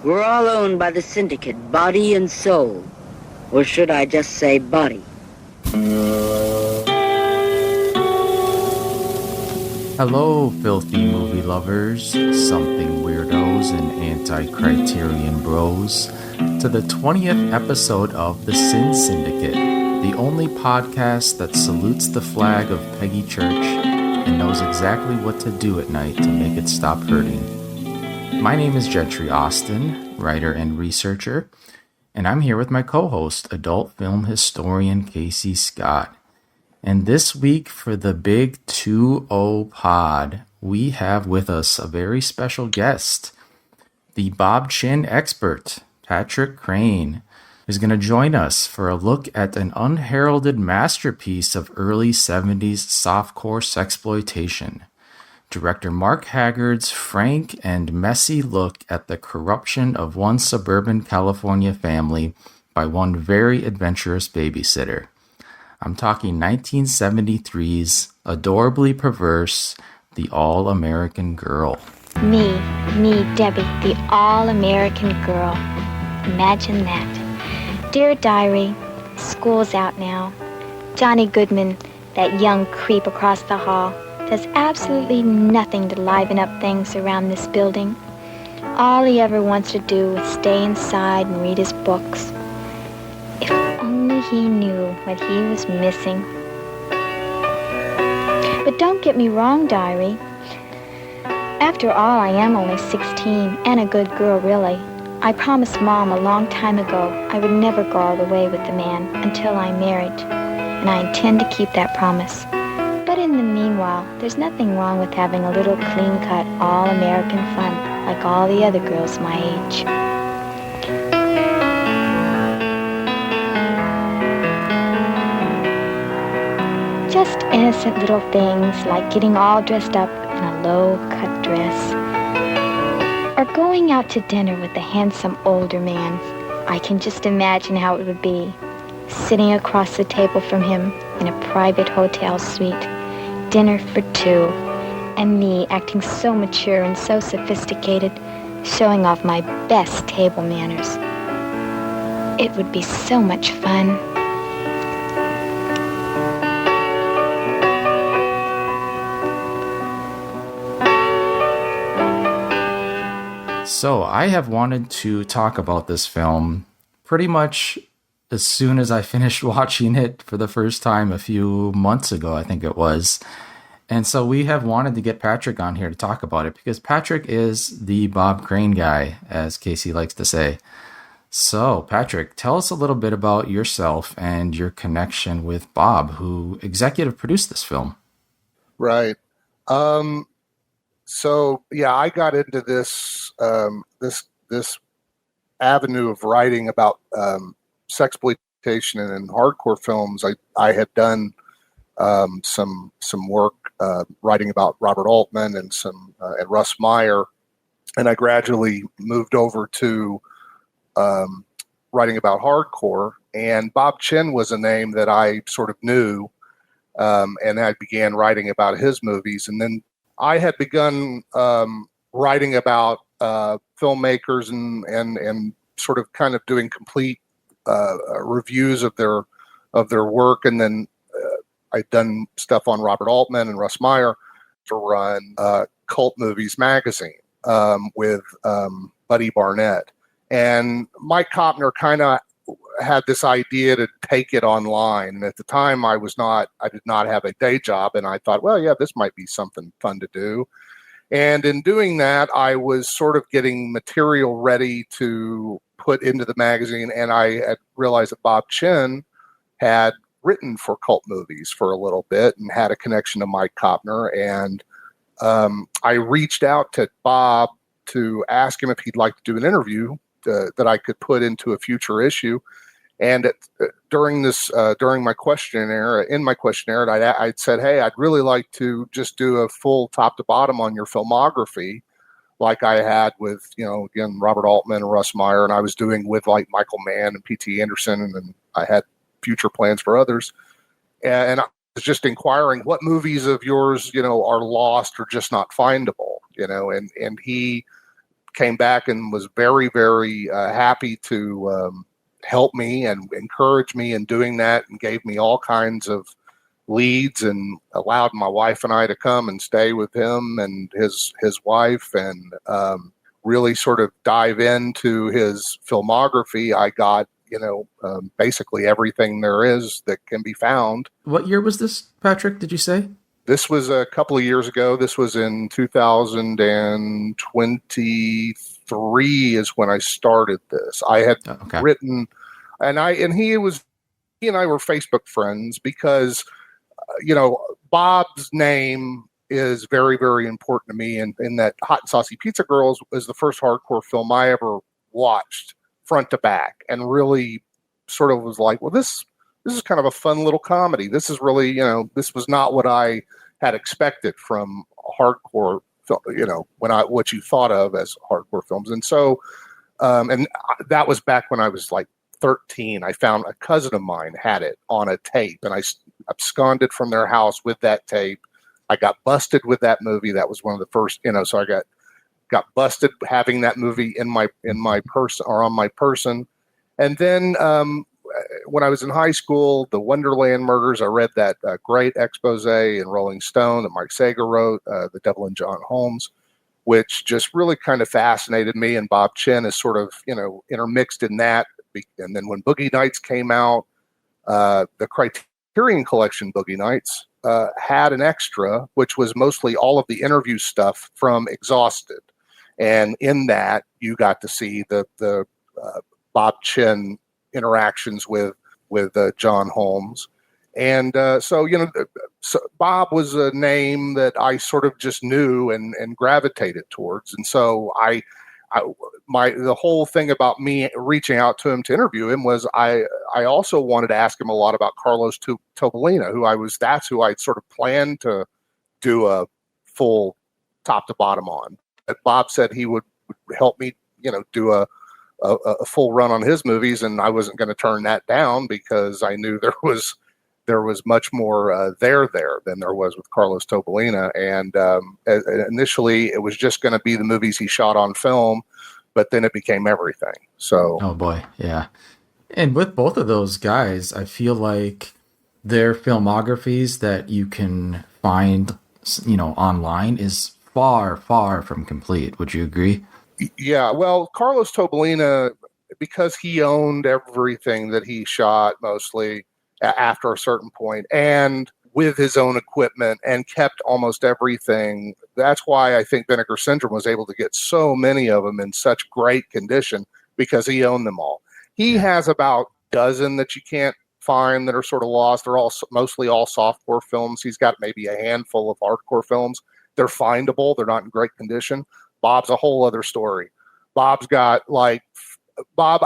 We're all owned by the syndicate, body and soul. Or should I just say body? Hello, filthy movie lovers, something weirdos, and anti-criterion bros, to the 20th episode of The Sin Syndicate, the only podcast that salutes the flag of Peggy Church and knows exactly what to do at night to make it stop hurting. My name is Gentry Austin, writer and researcher, and I'm here with my co-host, adult film historian Casey Scott. And this week for the Big 2-0 pod, we have with us a very special guest. The Bob Chin expert, Patrick Crane, is going to join us for a look at an unheralded masterpiece of early 70s softcore sexploitation. Director Mark Haggard's frank and messy look at the corruption of one suburban California family by one very adventurous babysitter. I'm talking 1973's adorably perverse The All-American Girl. Me, Debbie, the All-American Girl. Imagine that. Dear Diary, school's out now. Johnny Goodman, that young creep across the hall, does absolutely nothing to liven up things around this building. All he ever wants to do is stay inside and read his books. If only he knew what he was missing. But don't get me wrong, Diary. After all, I am only 16 and a good girl, really. I promised Mom a long time ago I would never go all the way with the man until I'm married, and I intend to keep that promise. But in the meanwhile, there's nothing wrong with having a little clean-cut, all-American fun like all the other girls my age. Just innocent little things like getting all dressed up in a low-cut dress. Or going out to dinner with a handsome older man. I can just imagine how it would be, sitting across the table from him in a private hotel suite, dinner for two, and me acting so mature and so sophisticated, showing off my best table manners. It would be so much fun. So I have wanted to talk about this film pretty much as soon as I finished watching it for the first time a few months ago, I think it was. And so we have wanted to get Patrick on here to talk about it because Patrick is the Bob Crane guy, as Casey likes to say. So Patrick, tell us a little bit about yourself and your connection with Bob, who executive produced this film. Right. So yeah, I got into this this avenue of writing about sexploitation and hardcore films. I had done some work writing about Robert Altman and and Russ Meyer, and I gradually moved over to writing about hardcore. And Bob Chin was a name that I sort of knew, and I began writing about his movies. And then I had begun writing about filmmakers and sort of kind of doing complete reviews of their work. And then I'd done stuff on Robert Altman and Russ Meyer to run Cult Movies magazine with Buddy Barnett. And Mike Kopner kind of had this idea to take it online. And at the time I did not have a day job. And I thought, well, yeah, this might be something fun to do. And in doing that, I was sort of getting material ready to put into the magazine. And I had realized that Bob Chin had written for Cult Movies for a little bit and had a connection to Mike Kopner. And I reached out to Bob to ask him if he'd like to do an interview that I could put into a future issue. And during my questionnaire, I'd said, hey, I'd really like to just do a full top to bottom on your filmography, like I had with, again, Robert Altman and Russ Meyer, and I was doing with like Michael Mann and P.T. Anderson, and then I had future plans for others. And I was just inquiring what movies of yours, are lost or just not findable, and he came back and was very, very happy to help me and encourage me in doing that, and gave me all kinds of leads and allowed my wife and I to come and stay with him and his wife, and really sort of dive into his filmography. I got, basically everything there is that can be found. What year was this, Patrick, did you say? This was a couple of years ago. This was in 2023 is when I started this. I had written, and he and I were Facebook friends because, Bob's name is very, very important to me. And in that Hot and Saucy Pizza Girls was the first hardcore film I ever watched front to back, and really sort of was like, well, this is kind of a fun little comedy. This is really, this was not what I had expected from hardcore, what you thought of as hardcore films. And so, and that was back when I was like 13. I found a cousin of mine had it on a tape, and I absconded from their house with that tape. I got busted with that movie. That was one of the first, so I got busted having that movie in my person or on my person. And then when I was in high school, the Wonderland Murders, I read that great expose in Rolling Stone that Mike Sager wrote, The Devil and John Holmes, which just really kind of fascinated me. And Bob Chin is sort of, intermixed in that. And then when Boogie Nights came out, the Criterion Collection Boogie Nights had an extra, which was mostly all of the interview stuff from Exhausted. And in that, you got to see the Bob Chin interactions with John Holmes. And so Bob was a name that I sort of just knew and gravitated towards. And so the whole thing about me reaching out to him to interview him was I also wanted to ask him a lot about Carlos Topolino, that's who I'd sort of planned to do a full top to bottom on. But Bob said he would help me, do a full run on his movies, and I wasn't going to turn that down because I knew there was much more there than there was with Carlos Topolino. And initially, it was just going to be the movies he shot on film, but then it became everything. So, oh boy, yeah. And with both of those guys, I feel like their filmographies that you can find, online is far, far from complete. Would you agree? Yeah, well, Carlos Topolino, because he owned everything that he shot mostly after a certain point, and with his own equipment, and kept almost everything. That's why I think Vinegar Syndrome was able to get so many of them in such great condition, because he owned them all. He has about a dozen that you can't find that are sort of lost. They're mostly all softcore films. He's got maybe a handful of hardcore films. They're findable. They're not in great condition. Bob's a whole other story. Bob's got I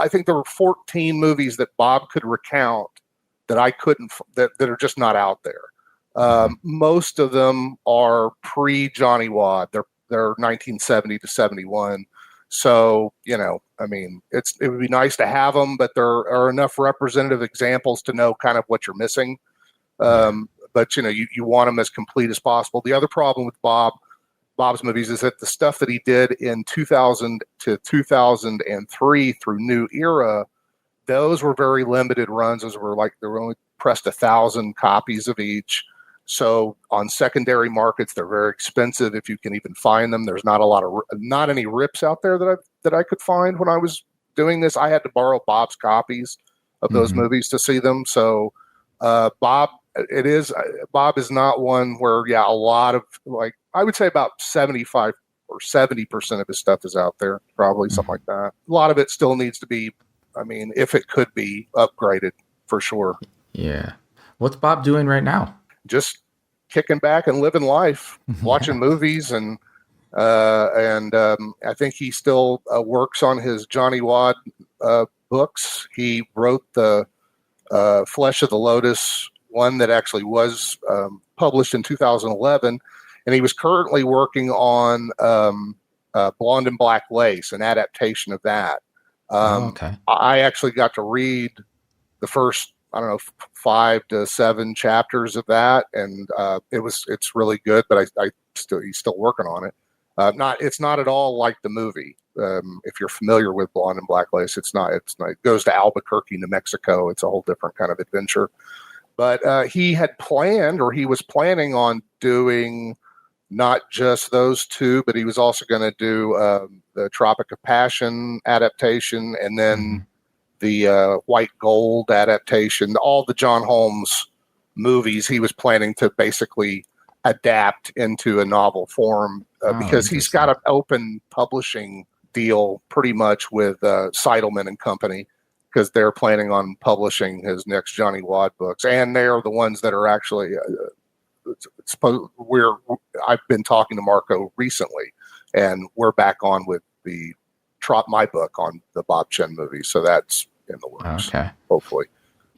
think there were 14 movies that Bob could recount that I couldn't, that are just not out there. Most of them are pre Johnny Wad. They're 1970 to 71. So, it would be nice to have them, but there are enough representative examples to know kind of what you're missing. But you want them as complete as possible. The other problem with Bob's movies is that the stuff that he did in 2000 to 2003 through New Era, those were very limited runs. They were only pressed 1,000 copies of each. So on secondary markets, they're very expensive if you can even find them. There's not any rips out there that I could find when I was doing this. I had to borrow Bob's copies of those movies to see them. So Bob is not one where, a lot of, I would say about 75 or 70% of his stuff is out there, probably something like that. A lot of it still needs to be, if it could be upgraded, for sure. Yeah. What's Bob doing right now? Just kicking back and living life, watching movies, and I think he still works on his Johnny Wad books. He wrote the Flesh of the Lotus one that actually was published in 2011, and he was currently working on Blonde and Black Lace, an adaptation of that. I actually got to read the first, 5 to 7 chapters of that, and it's really good. But he's still working on it. It's not at all like the movie. if you're familiar with Blonde and Black Lace, it's not. It goes to Albuquerque, New Mexico. It's a whole different kind of adventure. But he had planned, or he was planning on doing not just those two, but he was also going to do the Tropic of Passion adaptation, and then the White Gold adaptation. All the John Holmes movies he was planning to basically adapt into a novel form, because he's got an open publishing deal pretty much with Seidelman and Company, because they're planning on publishing his next Johnny Wad books, and they are the ones that are actually I've been talking to Marco recently, and we're back on with the my book on the Bob Chen movie, so that's in the works. Okay, hopefully.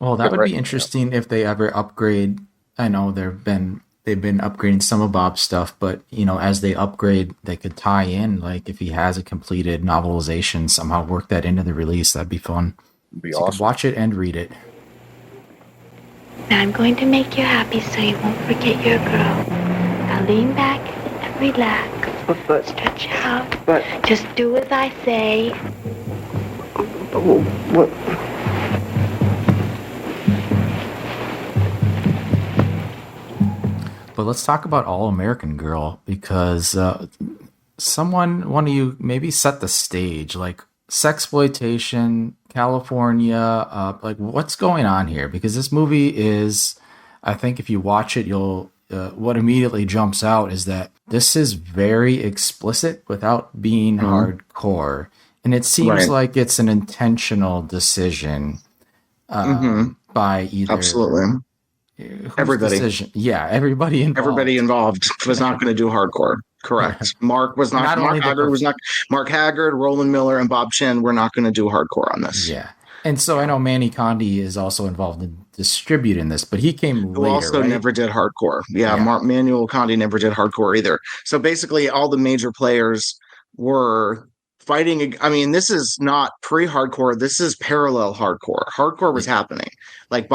Well, that would be interesting if they ever upgrade. I know they've been upgrading some of Bob's stuff, but as they upgrade, they could tie in, like if he has a completed novelization, somehow work that into the release. That'd be fun. It'd be so awesome. You can watch it and read it. Now I'm going to make you happy so you won't forget your girl. Now lean back and relax. But stretch out. But just do as I say. What? But let's talk about All American Girl, because one of you maybe set the stage, like sexploitation, California, like what's going on here? Because this movie is, I think if you watch it, you'll what immediately jumps out is that this is very explicit without being hardcore, and it seems like it's an intentional decision by either absolutely. Everybody. Decision? Yeah, everybody involved. Everybody involved was not going to do hardcore. Correct. Mark was not. Mark Haggard was not. Mark Haggard, Roland Miller, and Bob Chen were not going to do hardcore on this. Yeah, and so I know Manny Condi is also involved in distributing this, but he came later. Who also never did hardcore. Yeah, Manuel Condi never did hardcore either. So basically, all the major players were fighting. I mean, this is not pre-hardcore. This is parallel hardcore. Hardcore was happening. Like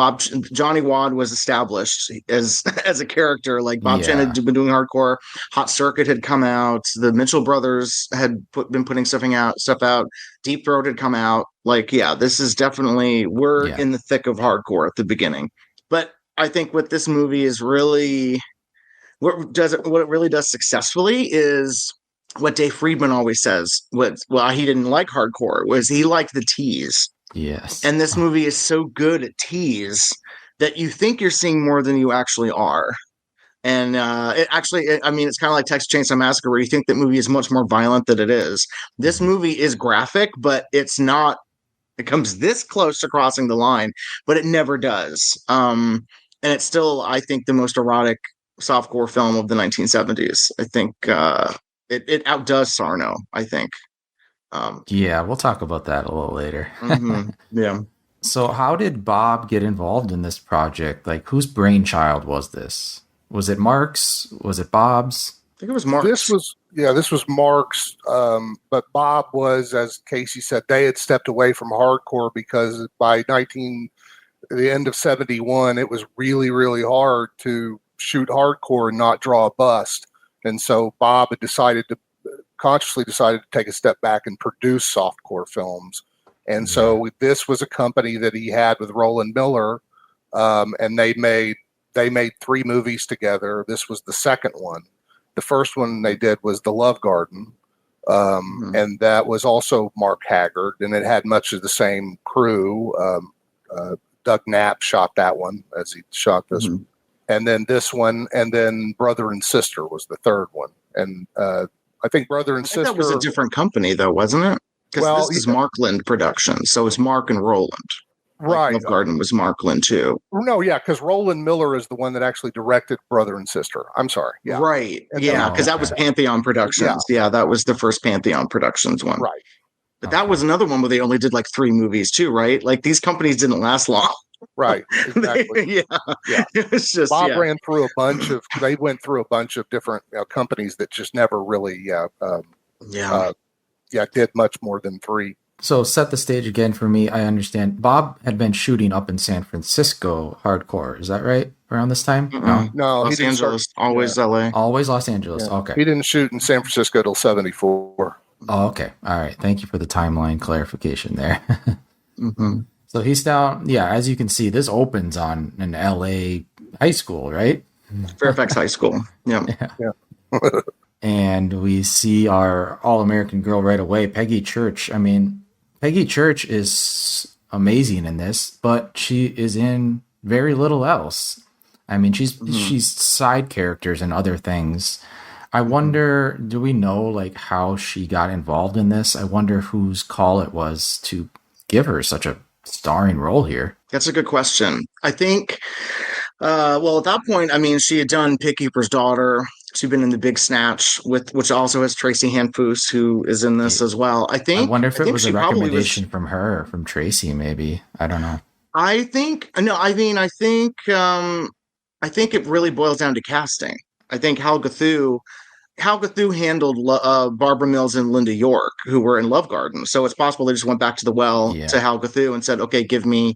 Johnny Wad was established as a character. Like Bob Chen had been doing hardcore. Hot Circuit had come out. The Mitchell brothers had been putting stuff out. Deep Throat had come out. Like, this is definitely we're in the thick of hardcore at the beginning. But I think what this movie is really what it really does successfully is what Dave Friedman always says. He didn't like hardcore was he liked the tease. Yes. And this movie is so good at tease that you think you're seeing more than you actually are. And it's kind of like Texas Chainsaw Massacre, where you think that movie is much more violent than it is. This movie is graphic, but it's not. It comes this close to crossing the line, but it never does. And it's still, I think, the most erotic softcore film of the 1970s. I think it outdoes Sarno, I think. We'll talk about that a little later. Yeah. So how did Bob get involved in this project? Like, whose brainchild was this? Was it Mark's? Was it Bob's? I think it was Mark's. This was Mark's. But Bob was, as Casey said, they had stepped away from hardcore because by the end of 71, it was really, really hard to shoot hardcore and not draw a bust. And so Bob had consciously decided to take a step back and produce softcore films. And so this was a company that he had with Roland Miller, and they made 3 movies together. This was the second one. The first one they did was The Love Garden, and that was also Mark Haggard, and it had much of the same crew. Doug Knapp shot that one as he shot this one. And then this one, and then Brother and Sister was the third one. And I think Brother and Sister... that was a different company, though, wasn't it? Because this is Markland Productions, so it's Mark and Roland. Right. Love Garden was Markland, too. No, because Roland Miller is the one that actually directed Brother and Sister. I'm sorry. Yeah. Right. Because that was Pantheon Productions. Yeah, that was the first Pantheon Productions one. Right. But that was another one where they only did like 3 movies, too, right? Like, these companies didn't last long. Right. Exactly. It was just Bob ran through they went through a bunch of different companies that just never really did much more than 3. So set the stage again for me. I understand Bob had been shooting up in San Francisco hardcore. Is that right? Around this time? No, Los Angeles, always LA. Always Los Angeles. Yeah. Okay. He didn't shoot in San Francisco till 74. Oh, okay. All right. Thank you for the timeline clarification there. Hmm. So he's down. Yeah, as you can see, this opens on an LA high school, right? Fairfax High School. Yeah. Yeah. Yeah. And we see our All American girl right away, Peggy Church. I mean, Peggy Church is amazing in this, but she is in very little else. I mean, she's side characters and other things. I wonder, do we know like how she got involved in this? I wonder whose call it was to give her such a starring role here. That's a good question. I think, well, at that point, I mean, she had done Pigkeeper's Daughter. She'd been in The Big Snatch, which also has Tracy Handfoos, who is in this as well. I wonder if I it think was a she probably was. recommendation from her, or from Tracy, maybe. I don't know. I think no. I mean, I think it really boils down to casting. I think Hal Gathou handled Barbara Mills and Linda York, who were in Love Garden. So it's possible they just went back to the well Yeah. to Hal Gathou and said, "Okay, give me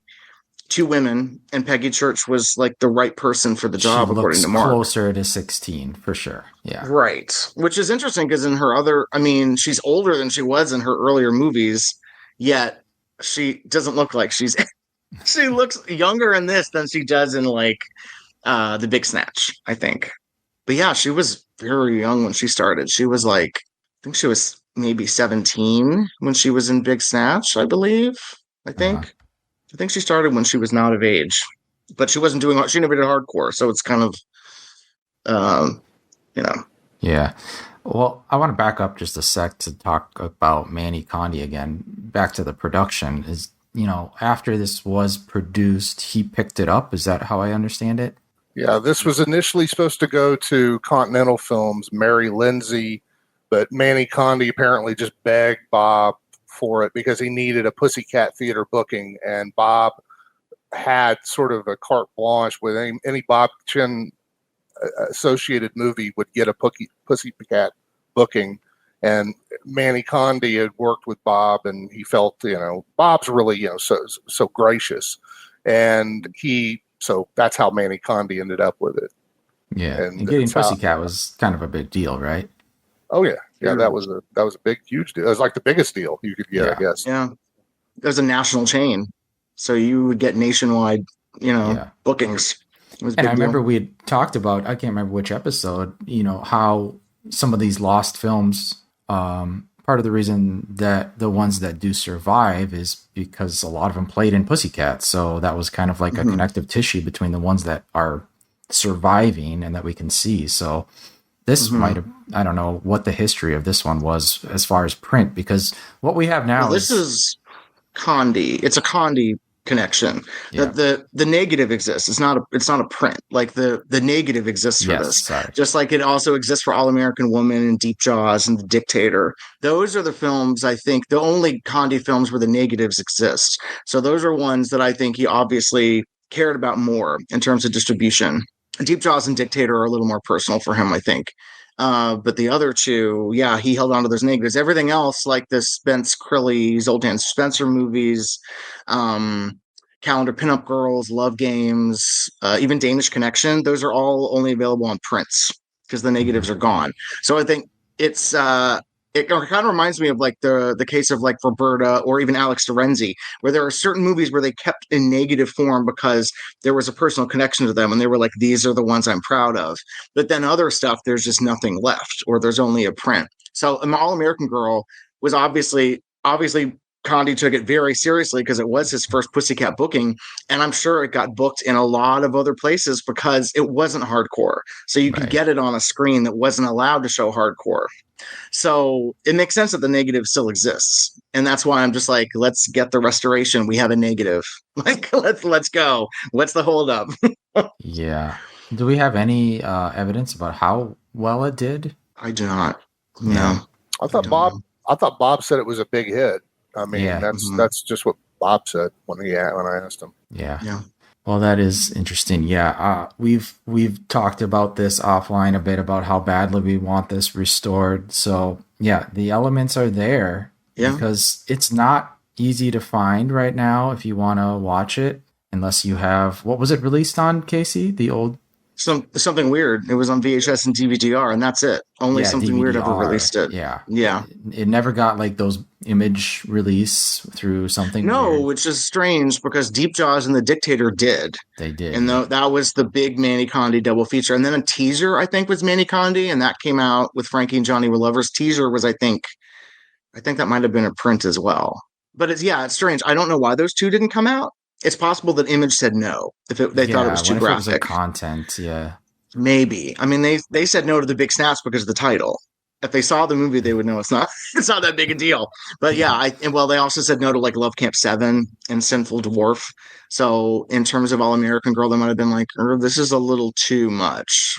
two women." And Peggy Church was like the right person for the job, She according looks to Mark. closer to 16 for sure. Yeah. Right. Which is interesting because in her other, I mean, she's older than she was in her earlier movies, yet she doesn't look like she's, she looks younger in this than she does in like The Big Snatch, I think. But yeah, she was very young when she started. She was like, I think she was maybe 17 when she was in Big Snatch, I believe. I think. Uh-huh. I think she started when she was not of age. But she wasn't doing, she never did hardcore. So it's kind of, um, you know. Yeah. Well, I want to back up just a sec to talk about Manny Condi again. Back to the production. Is, after this was produced, he picked it up. Is that how I understand it? Yeah, this was initially supposed to go to Continental Films, Mary Lindsay, but Manny Condi apparently just begged Bob for it because he needed a Pussycat Theater booking, and Bob had sort of a carte blanche with any Bob Chin associated movie would get a Pussycat booking. And Manny Condi had worked with Bob, and he felt, Bob's really, so gracious, and so that's how Manny Condi ended up with it. Yeah, and getting Pussycat was kind of a big deal, right? Oh yeah, that was a big, huge deal. It was like the biggest deal you could get, I guess. Yeah, it was a national chain, so you would get nationwide, bookings. And I remember we had talked about, I can't remember which episode, how some of these lost films, part of the reason that the ones that do survive is because a lot of them played in Pussycat. So that was kind of like a connective tissue between the ones that are surviving and that we can see. So this might have, I don't know what the history of this one was as far as print, because what we have now this is Condi. It's a Condi connection. Yeah. The negative exists. It's not a print. Like the negative exists for this. Sorry. Just like it also exists for All American Woman and Deep Jaws and The Dictator. Those are the films, I think, the only Condi films where the negatives exist. So those are ones that I think he obviously cared about more in terms of distribution. Deep Jaws and Dictator are a little more personal for him, I think. But the other two, yeah, he held on to those negatives. Everything else, like the Spence Crilly, Zoltan Spencer movies, Calendar Pinup Girls, Love Games, even Danish Connection, those are all only available on prints because the negatives are gone. So I think it's it kind of reminds me of like the case of like Roberta or even Alex Dorenzi, where there are certain movies where they kept in negative form because there was a personal connection to them and they were like, these are the ones I'm proud of. But then other stuff, there's just nothing left, or there's only a print. So an All American Girl was obviously Condi took it very seriously because it was his first Pussycat booking. And I'm sure it got booked in a lot of other places because it wasn't hardcore. So you could get it on a screen that wasn't allowed to show hardcore. So it makes sense that the negative still exists. And that's why I'm just like, let's get the restoration. We have a negative. Like, let's go. What's the holdup? Yeah. Do we have any evidence about how well it did? I do not. No. I thought Bob said it was a big hit. I mean, that's just what Bob said when I asked him. Yeah. Well, that is interesting. Yeah, we've talked about this offline a bit about how badly we want this restored. So yeah, the elements are there because it's not easy to find right now if you want to watch it, unless you have, what was it released on, Casey? The old something weird. It was on VHS and DVD-R, and that's it. Only something weird ever DVD-R. released it. Yeah. Yeah. It never got like those image release through something No, weird. which is strange because Deep Jaws and The Dictator did. They did. And that was the big Manny Condi double feature. And then a teaser, I think, was Manny Condi, and that came out with Frankie and Johnny Were Lovers. Teaser was, I think that might have been a print as well. But it's strange. I don't know why those two didn't come out. It's possible that Image said no if they thought it was too graphic. It was like content, yeah. Maybe. I mean, they said no to the big snaps because of the title. If they saw the movie, they would know it's not that big a deal. But yeah, they also said no to like Love Camp 7 and Sinful Dwarf. So in terms of All American Girl, they might have been like, this is a little too much.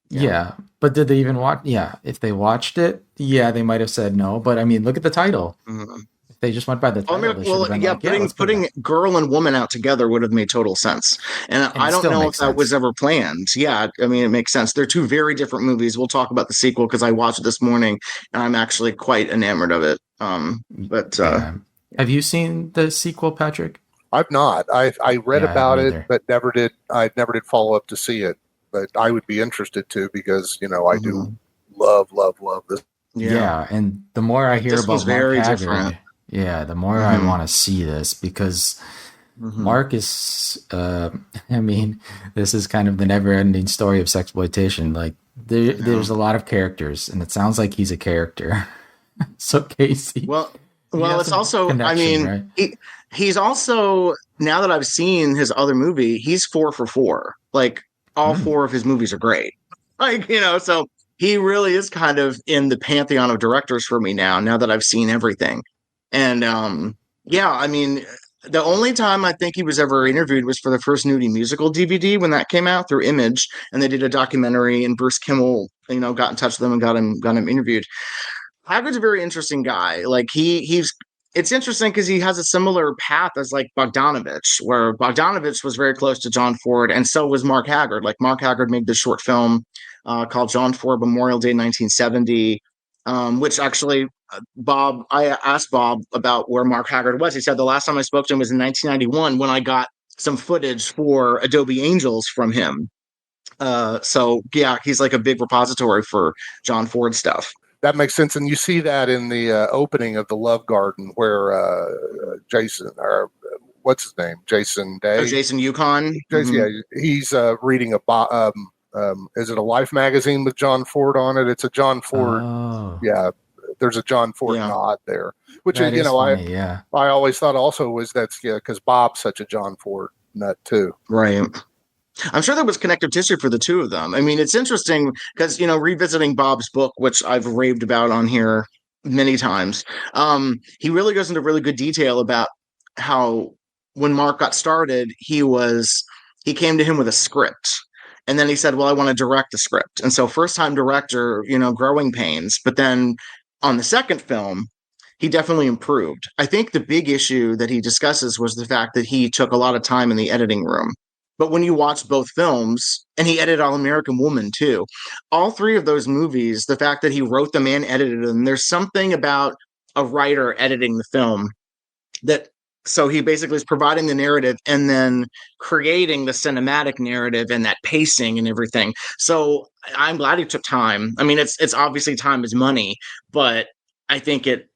Yeah. But did they even watch? Yeah. If they watched it, they might have said no. But I mean, look at the title. Mm-hmm. If they just went by the title, putting girl and woman out together would have made total sense. And I don't know if that was ever planned. Yeah. I mean, it makes sense. They're two very different movies. We'll talk about the sequel because I watched it this morning and I'm actually quite enamored of it. Have you seen the sequel, Patrick? I've not. I read about it, but I never did follow up to see it. But I would be interested to because I do love this. Yeah, and the more I hear about Mark Haggard, the more I want to see this because Mark is. I mean, this is kind of the never-ending story of sexploitation. Like there's a lot of characters, and it sounds like he's a character. So Casey, well, it's also. I mean, right? He's also, now that I've seen his other movie, he's 4 for 4. Like all 4 of his movies are great. Like so. He really is kind of in the pantheon of directors for me now that I've seen everything. And I mean, the only time I think he was ever interviewed was for the first Nudie musical DVD when that came out through Image, and they did a documentary, and Bruce Kimmel, got in touch with them and got him interviewed. Haggard's a very interesting guy. Like it's interesting because he has a similar path as like Bogdanovich, where Bogdanovich was very close to John Ford, and so was Mark Haggard. Like Mark Haggard made this short film called John Ford Memorial Day 1970, which actually I asked Bob about where Mark Haggard was. He said the last time I spoke to him was in 1991 when I got some footage for Adobe Angels from him. He's like a big repository for John Ford stuff. That makes sense, and you see that in the opening of the Love Garden, where Jason, or what's his name, Jason Day, Jason Yukon, yeah, he's reading is it a Life magazine with John Ford on it? It's a John Ford, there's a John Ford nod there, which is funny, I always thought also was because Bob's such a John Ford nut too, right? I'm sure there was connective tissue for the two of them. I mean, it's interesting because, revisiting Bob's book, which I've raved about on here many times, he really goes into really good detail about how when Mark got started, he came to him with a script. And then he said, well, I want to direct the script. And so first time director, growing pains. But then on the second film, he definitely improved. I think the big issue that he discusses was the fact that he took a lot of time in the editing room. But when you watch both films, and he edited All American Woman too, all 3 of those movies, the fact that he wrote them and edited them, there's something about a writer editing the film so he basically is providing the narrative and then creating the cinematic narrative and that pacing and everything. So I'm glad he took time. I mean, it's obviously time is money, but I think it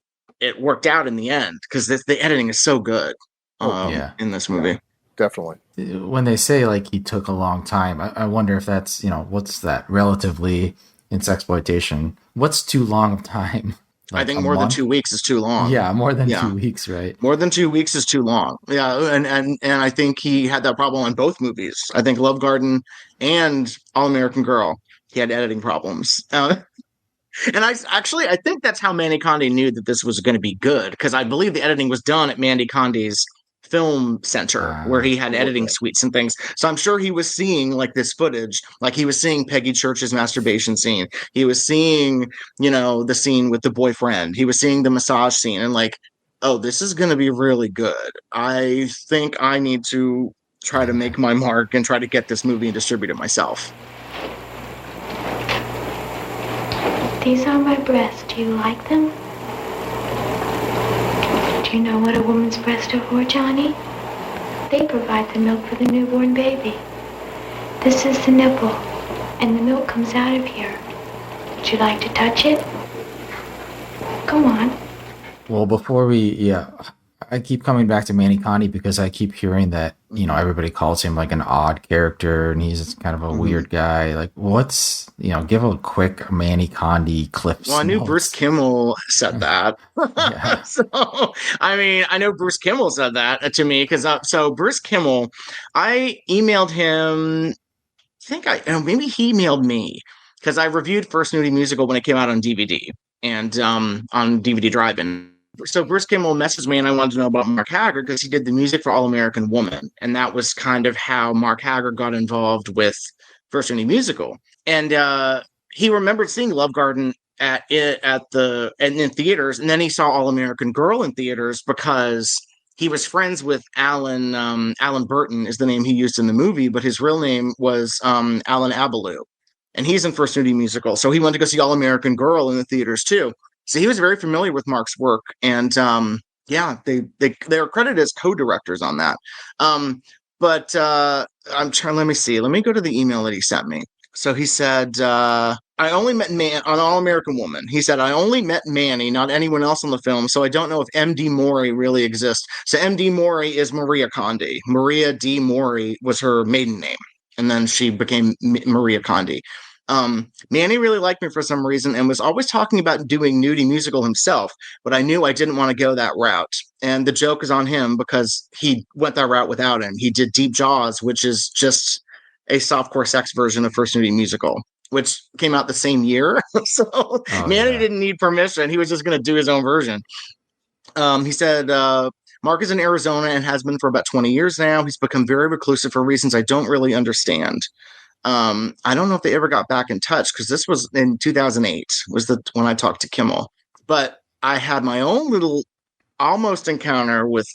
worked out in the end because the editing is so good in this movie. Yeah. Definitely. When they say like he took a long time, I wonder if that's, what's that relatively in sexploitation? What's too long of time? Like I think more than 2 weeks is too long. Yeah, more than 2 weeks, right? More than 2 weeks is too long. Yeah, and I think he had that problem on both movies. I think Love Garden and All American Girl, he had editing problems. And I think that's how Manny Condi knew that this was going to be good, because I believe the editing was done at Mandy Condi's film center where he had editing suites and things. So I'm sure he was seeing like this footage, like he was seeing Peggy Church's masturbation scene. He was seeing, the scene with the boyfriend. He was seeing the massage scene and like, oh, this is going to be really good. I think I need to try to make my mark and try to get this movie and distribute it myself. These are my breasts. Do you like them? Do you know what a woman's breasts are for, Johnny? They provide the milk for the newborn baby. This is the nipple, and the milk comes out of here. Would you like to touch it? Go on. Well, before we, I keep coming back to Manny Condi because I keep hearing that, everybody calls him like an odd character and he's kind of a weird guy. Like, give a quick Manny Condi clip. Well, I knew Bruce Kimmel said that. So, I know Bruce Kimmel said that to me because, so Bruce Kimmel, I emailed him, maybe he emailed me because I reviewed First Nudie Musical when it came out on DVD and on DVD Drive-In. So Bruce Kimmel messaged me and I wanted to know about Mark Haggard because he did the music for All American Woman. And that was kind of how Mark Haggard got involved with First Nudie Musical. And he remembered seeing Love Garden in theaters. And then he saw All American Girl in theaters because he was friends with Alan Burton is the name he used in the movie, but his real name was Alan Abaloo. And he's in First Nudie Musical. So he went to go see All American Girl in the theaters too. So he was very familiar with Mark's work. And they're credited as co-directors on that. But I'm trying, let me see. Let me go to the email that he sent me. So he said, I only met on All American Woman. He said, I only met Manny, not anyone else on the film. So I don't know if M.D. Mori really exists. So M.D. Mori is Maria Condi. Maria D. Mori was her maiden name. And then she became Maria Condi. Manny really liked me for some reason and was always talking about doing Nudie Musical himself, but I knew I didn't want to go that route. And the joke is on him because he went that route without him. He did Deep Jaws, which is just a softcore sex version of First Nudie Musical, which came out the same year. So Manny didn't need permission. He was just going to do his own version. He said, Mark is in Arizona and has been for about 20 years now. He's become very reclusive for reasons I don't really understand. I don't know if they ever got back in touch because this was in 2008 was when I talked to Kimmel, but I had my own little almost encounter with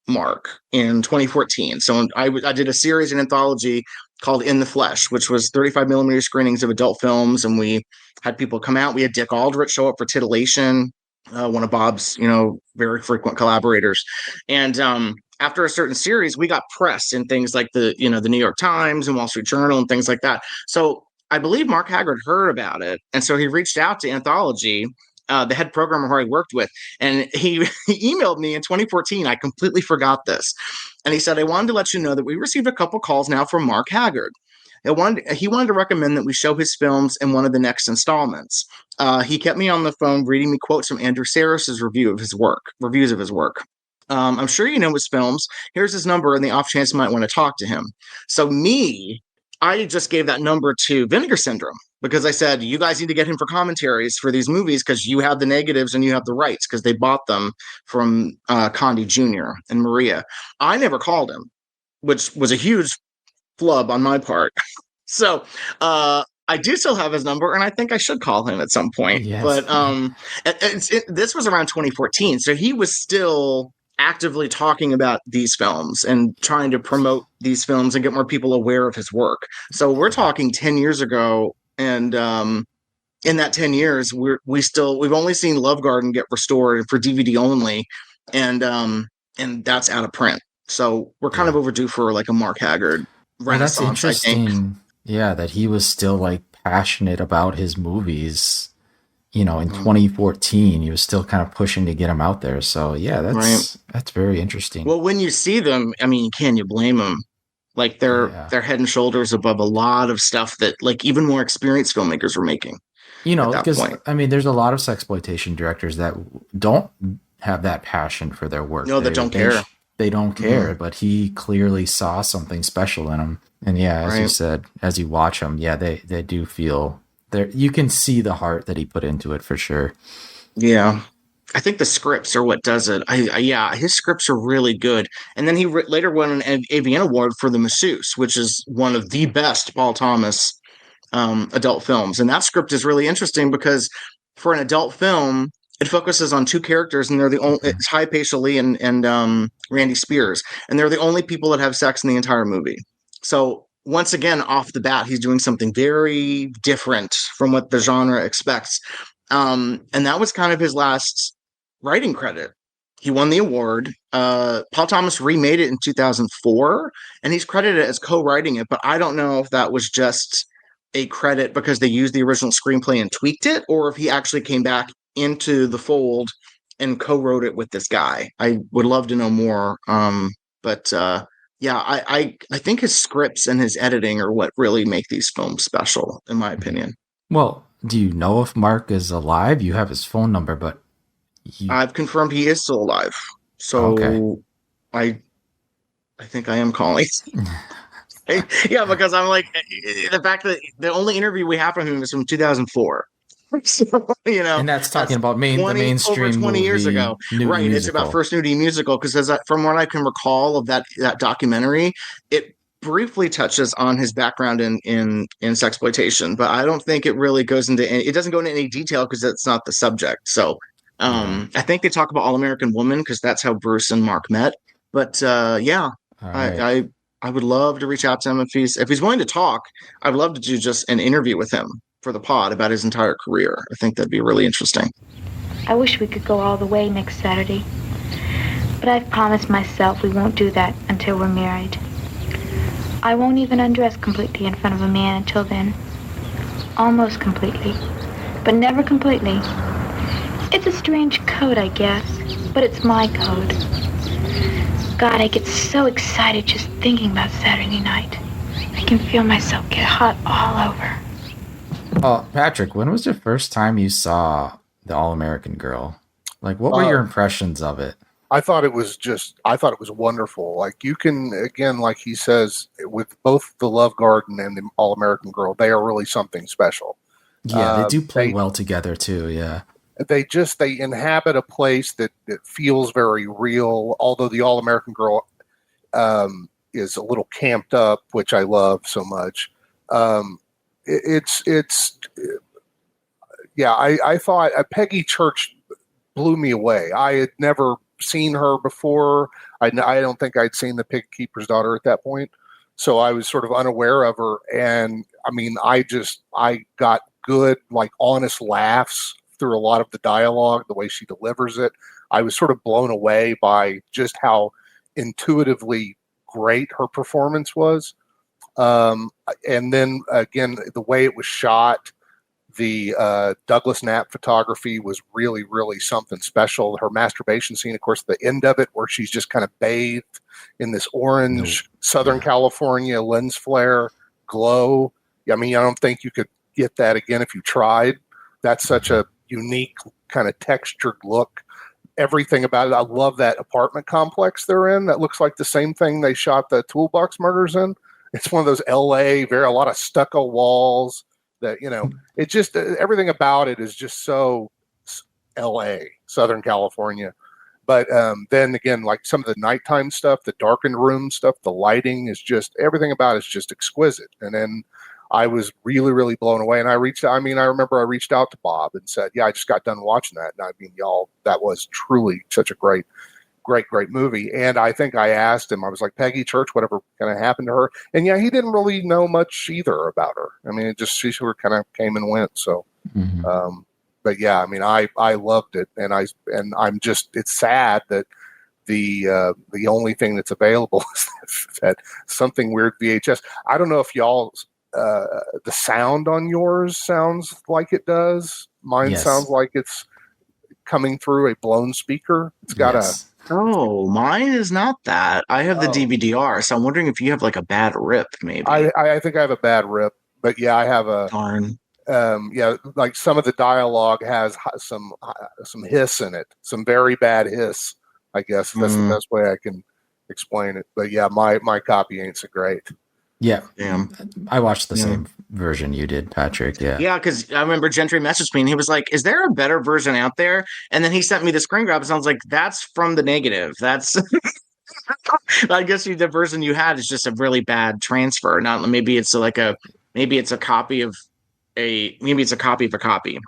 Mark in 2014. So I did a series, an anthology called In the Flesh, which was 35 millimeter screenings of adult films. And we had people come out. We had Dick Aldrich show up for Titillation, one of Bob's, very frequent collaborators. And, after a certain series, we got press in things like the New York Times and Wall Street Journal and things like that. So I believe Mark Haggard heard about it. And so he reached out to Anthology, the head programmer who I worked with. And he emailed me in 2014. I completely forgot this. And he said, I wanted to let you know that we received a couple calls now from Mark Haggard. He wanted to recommend that we show his films in one of the next installments. He kept me on the phone reading me quotes from Andrew Sarris's reviews of his work. I'm sure you know his films. Here's his number in the off chance you might want to talk to him. So I just gave that number to Vinegar Syndrome because I said, you guys need to get him for commentaries for these movies because you have the negatives and you have the rights because they bought them from Condi Jr. and Maria. I never called him, which was a huge flub on my part. So I do still have his number, and I think I should call him at some point. Yes. But this was around 2014, so he was still actively talking about these films and trying to promote these films and get more people aware of his work. So we're talking 10 years ago, and in that 10 years, we've only seen Love Garden get restored for DVD only, and that's out of print. So we're kind of overdue for like a Mark Haggard renaissance. Well, that's interesting. Yeah, that he was still like passionate about his movies. In 2014, he was still kind of pushing to get him out there. So yeah, that's very interesting. Well, when you see them, can you blame them? Like they're head and shoulders above a lot of stuff that like even more experienced filmmakers were making. Because there's a lot of sexploitation directors that don't have that passion for their work. No, that don't care. They don't care, but he clearly saw something special in them. And yeah, as you said, as you watch them, they do feel there. You can see the heart that he put into it for sure. Yeah. I think the scripts are what does it. His scripts are really good. And then he later won an AVN award for The Masseuse, which is one of the best Paul Thomas adult films. And that script is really interesting because for an adult film, it focuses on two characters, and they're the only. It's Hy Paisali and Randy Spears, and they're the only people that have sex in the entire movie. So once again, off the bat, he's doing something very different from what the genre expects. And that was kind of his last writing credit. He won the award. Paul Thomas remade it in 2004, and he's credited as co-writing it, but I don't know if that was just a credit because they used the original screenplay and tweaked it, or if he actually came back into the fold and co-wrote it with this guy. I would love to know more. But yeah, I think his scripts and his editing are what really make these films special, in my opinion. Well, do you know if Mark is alive? You have his phone number, but I've confirmed he is still alive. So okay. I think I am calling. Yeah, because I'm like, the fact that the only interview we have from him is from 2004. So, and that's talking about the mainstream over 20 years ago, right? Musical. It's about First Nudie Musical, because from what I can recall of that documentary, it briefly touches on his background in sexploitation, but I don't think it really goes into it doesn't go into any detail because it's not the subject. So I think they talk about All American Woman because that's how Bruce and Mark met. But yeah, right. I would love to reach out to him if he's willing to talk. I'd love to do just an interview with him for the pod about his entire career. I think that'd be really interesting. I wish we could go all the way next Saturday, but I've promised myself we won't do that until we're married. I won't even undress completely in front of a man until then. Almost completely, but never completely. It's a strange code, I guess, but it's my code. God, I get so excited just thinking about Saturday night. I can feel myself get hot all over. Patrick, when was the first time you saw The All-American Girl? Like, what were your impressions of it? I thought it was wonderful. Like, you can, again, like he says, with both The Love Garden and The All-American Girl, they are really something special. Yeah, they do play well together too. Yeah. They inhabit a place that feels very real. Although The All-American Girl is a little camped up, which I love so much. I thought Peggy Church blew me away. I had never seen her before. I don't think I'd seen The Pig Keeper's Daughter at that point, so I was sort of unaware of her. And I mean, I got good, like, honest laughs through a lot of the dialogue, the way she delivers it. I was sort of blown away by just how intuitively great her performance was. And then again, the way it was shot, the Douglas Knapp photography was really, really something special. Her masturbation scene, of course, the end of it where she's just kind of bathed in this orange Southern California lens flare glow. I mean, I don't think you could get that again if you tried. That's such a unique kind of textured look. Everything about it. I love that apartment complex they're in. That looks like the same thing they shot the Toolbox Murders in. It's one of those LA, a lot of stucco walls that, it just, everything about it is just so LA, Southern California. But then again, like some of the nighttime stuff, the darkened room stuff, the lighting is just, everything about it is just exquisite. And then I was really, really blown away. And I remember I reached out to Bob and said, yeah, I just got done watching that. And I mean, y'all, that was truly such a great movie. And I think I asked him, I was like, Peggy Church, whatever kind of happened to her? And yeah, he didn't really know much either about her. I mean, she sort of kind of came and went. So, but yeah, I mean, I loved it. And I'm just, it's sad that the only thing that's available is that Something Weird VHS. I don't know if y'all, the sound on yours sounds like it does. Mine sounds like it's coming through a blown speaker. It's got Oh, mine is not that. I have the DVD-R, so I'm wondering if you have like a bad rip, maybe. I think I have a bad rip, but yeah, I have a darn. Like some of the dialogue has some hiss in it, some very bad hiss. I guess that's the best way I can explain it. But yeah, my copy ain't so great. Yeah, I watched the same version you did, Patrick. Yeah, because I remember Gentry messaged me and he was like, "Is there a better version out there?" And then he sent me the screen grab, and I was like, "That's from the negative. That's." I guess the version you had is just a really bad transfer. Not maybe it's a copy of a copy.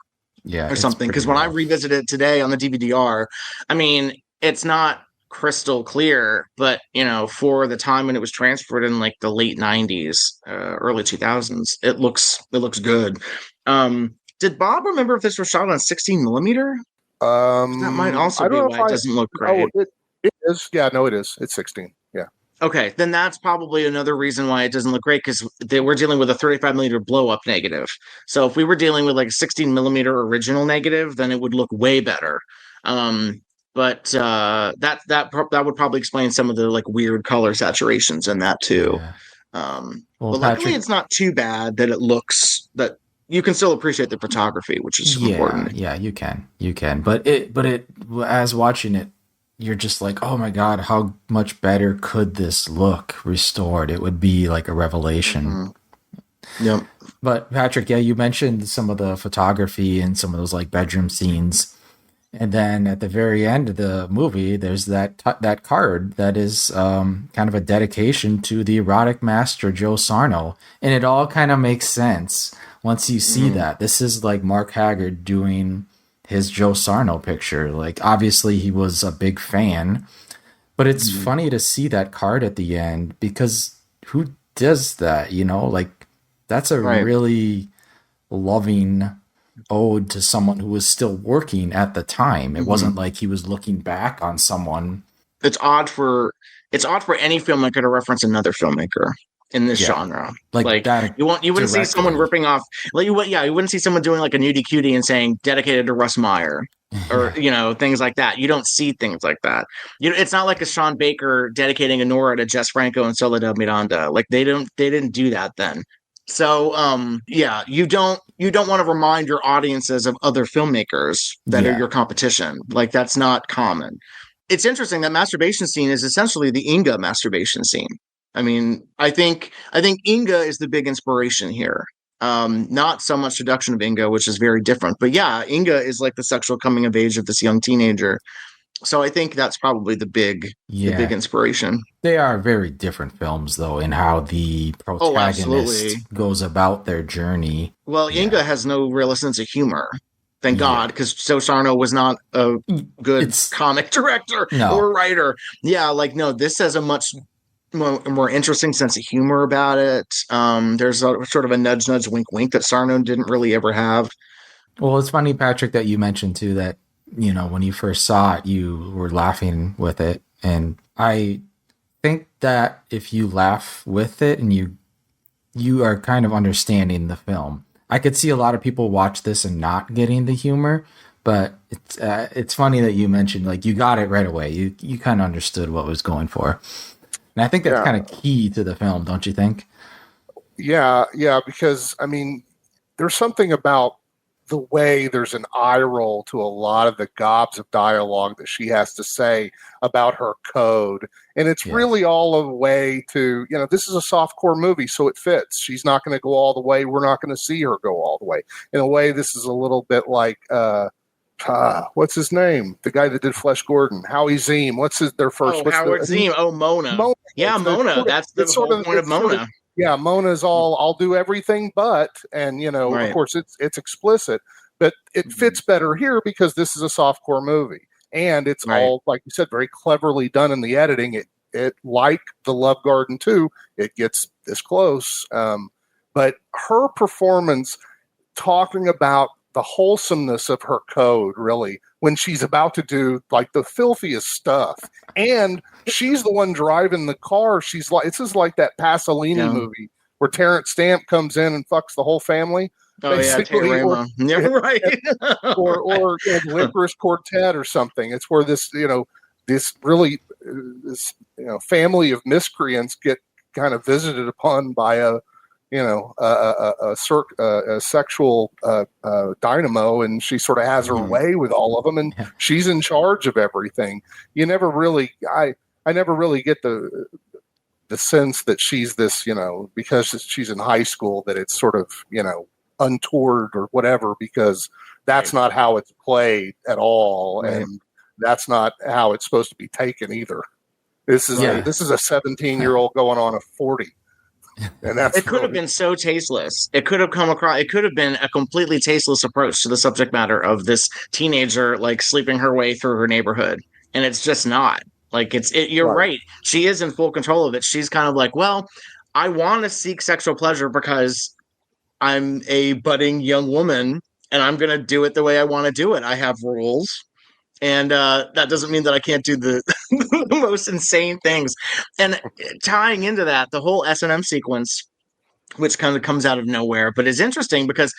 Yeah, or something. Because when I revisited it today on the DVD-R, I mean, it's not crystal clear, but for the time when it was transferred in like the late 90s, early 2000s, it looks good. Did Bob remember if this was shot on 16 millimeter? That might also I be don't know why if it doesn't look oh, great. it is. Yeah, no, it is. It's 16. Yeah. Okay, then that's probably another reason why it doesn't look great, because we're dealing with a 35 millimeter blow up negative. So if we were dealing with like a 16 millimeter original negative, then it would look way better. But that would probably explain some of the like weird color saturations in that too. Yeah. Well, But luckily, Patrick, it's not too bad that it looks that you can still appreciate the photography, which is yeah, important. yeah, you can, but as watching it, you're just like, oh my god, how much better could this look restored? It would be like a revelation. Mm-hmm. Yep. But Patrick, yeah, you mentioned some of the photography and some of those like bedroom scenes. And then at the very end of the movie, there's that card that is kind of a dedication to the erotic master Joe Sarno, and it all kind of makes sense once you see that. This is like Mark Haggard doing his Joe Sarno picture. Like obviously he was a big fan, but it's funny to see that card at the end because who does that? You know, like that's a really loving ode to someone who was still working at the time. It wasn't like he was looking back on someone. It's odd for any filmmaker to reference another filmmaker in this genre. Like that you wouldn't see someone ripping off you wouldn't see someone doing like a nudie cutie and saying dedicated to Russ Meyer or things like that. You don't see things like that. It's not like a Sean Baker dedicating a Nora to Jess Franco and Soledad Miranda. Like they didn't do that then. So you don't want to remind your audiences of other filmmakers that are your competition. Like that's not common. It's interesting that masturbation scene is essentially the Inga masturbation scene. I mean, I think Inga is the big inspiration here. Not so much seduction of Inga, which is very different. But yeah, Inga is like the sexual coming of age of this young teenager. So I think that's probably the big inspiration. They are very different films, though, in how the protagonist goes about their journey. Well, Inga has no real sense of humor. Thank God, because Joe Sarno was not a good comic director or writer. Yeah, this has a much more interesting sense of humor about it. There's a sort of a nudge, nudge, wink, wink that Sarno didn't really ever have. Well, it's funny, Patrick, that you mentioned, too, that when you first saw it, you were laughing with it. And I think that if you laugh with it and you are kind of understanding the film. I could see a lot of people watch this and not getting the humor, but it's funny that you mentioned like you got it right away. You kind of understood what was going for. And I think that's kind of key to the film, don't you think? Yeah, because I mean, there's something about the way there's an eye roll to a lot of the gobs of dialogue that she has to say about her code. And it's really all a way to, this is a softcore movie, so it fits. She's not going to go all the way. We're not going to see her go all the way. In a way, this is a little bit like, what's his name? The guy that did Flesh Gordon, Howie Zeem. What's their first? Howard Zeem. Oh, Mona. Yeah, Mona. That's the whole point of Mona. Mona's all, I'll do everything but, and of course it's explicit, but it fits better here because this is a softcore movie, and it's all, like you said, very cleverly done in the editing. It like the Love Garden 2, it gets this close, but her performance talking about the wholesomeness of her code, really, when she's about to do like the filthiest stuff, and she's the one driving the car. She's like, this is like that Pasolini movie where Terrence Stamp comes in and fucks the whole family. Oh basically. Right. or Licorice Quartet or something. It's where this family of miscreants get kind of visited upon by a sexual dynamo, and she sort of has her way with all of them, and she's in charge of everything. You never really, I never really get the sense that she's this, because she's in high school, that it's sort of, untoward or whatever, because that's not how it's played at all, and that's not how it's supposed to be taken either. This is a 17-year-old going on a 40. And it could have been so tasteless. It could have been a completely tasteless approach to the subject matter of this teenager like sleeping her way through her neighborhood, and it's just not. Like you're right. She is in full control of it. She's kind of like, well, I want to seek sexual pleasure because I'm a budding young woman, and I'm going to do it the way I want to do it. I have rules. And that doesn't mean that I can't do the, the most insane things. And tying into that, the whole S&M sequence, which kind of comes out of nowhere, but is interesting because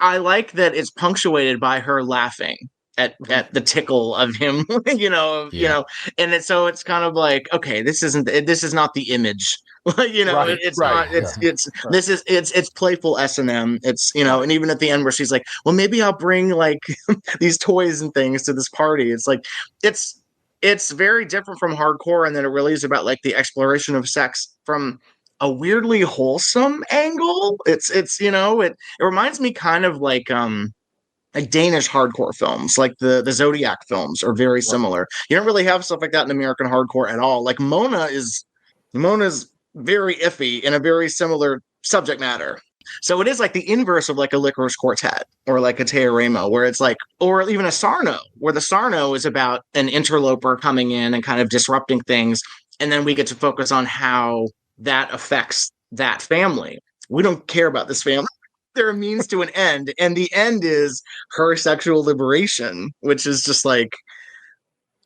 I like that it's punctuated by her laughing at the tickle of him, and it's kind of like, okay, this is not the image. Right, It's right, not, yeah. it's playful S&M. It's, and even at the end where she's like, well, maybe I'll bring like these toys and things to this party. It's like, it's very different from hardcore. And then it really is about like the exploration of sex from a weirdly wholesome angle. It reminds me kind of like Danish hardcore films, like the Zodiac films are very similar. You don't really have stuff like that in American hardcore at all. Like Mona's very iffy in a very similar subject matter. So it is like the inverse of like a Licorice Quartet or like a Teorema, where it's like, or even a Sarno, where the Sarno is about an interloper coming in and kind of disrupting things. And then we get to focus on how that affects that family. We don't care about this family. They're a means to an end. And the end is her sexual liberation, which is just like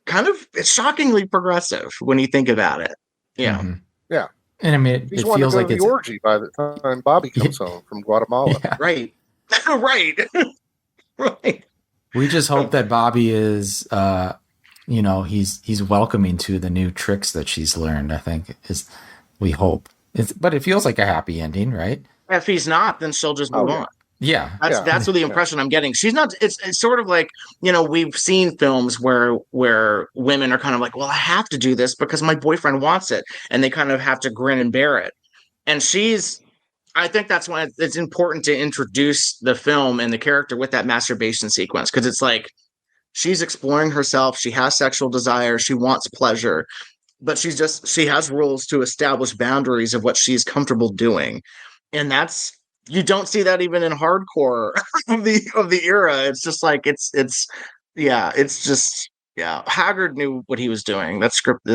kind of, it's shockingly progressive when you think about it. Yeah. Mm-hmm. Yeah. And I mean, He's it wanting feels to go like to it's the orgy by the time Bobby comes home from Guatemala. Yeah. Right. Right. Right. We just hope that Bobby is, he's welcoming to the new tricks that she's learned. I think we hope. But it feels like a happy ending, right? If he's not, then she'll just move on. Yeah. That's what the impression I'm getting. She's not, it's sort of like, we've seen films where women are kind of like, well, I have to do this because my boyfriend wants it. And they kind of have to grin and bear it. And I think that's why it's important to introduce the film and the character with that masturbation sequence. Cause it's like, she's exploring herself. She has sexual desire. She wants pleasure, but she has rules to establish boundaries of what she's comfortable doing. And you don't see that even in hardcore of the era. It's just like, Haggard knew what he was doing. The